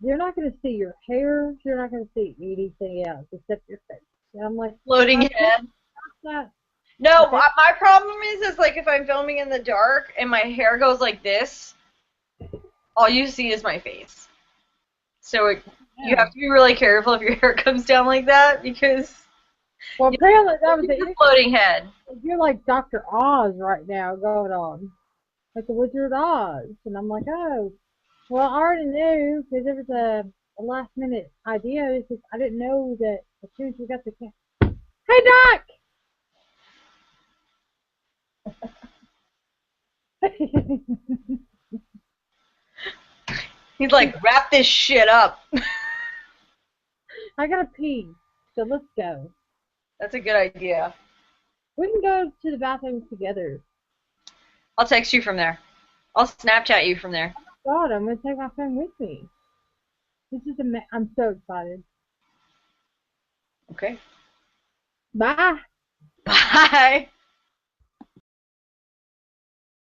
you're not going to see your hair. You're not going to see anything else except your face. And I'm like, Floating I can't head. stop that. No, Okay. my problem is like if I'm filming in the dark and my hair goes like this, all you see is my face. So you Yeah. have to be really careful if your hair comes down like that because Well, you apparently that was it's the a issue. floating head. You're like Dr. Oz right now going on. Like the Wizard of Oz. And I'm like, oh, well, I already knew because it was a last minute idea. It's just I didn't know that as soon as we got the Hey, Doc! He's like, wrap this shit up. I gotta pee. So let's go. That's a good idea. We can go to the bathroom together. I'll text you from there. I'll Snapchat you from there. God, I'm gonna take my phone with me. This is I'm so excited. Okay. Bye. Bye.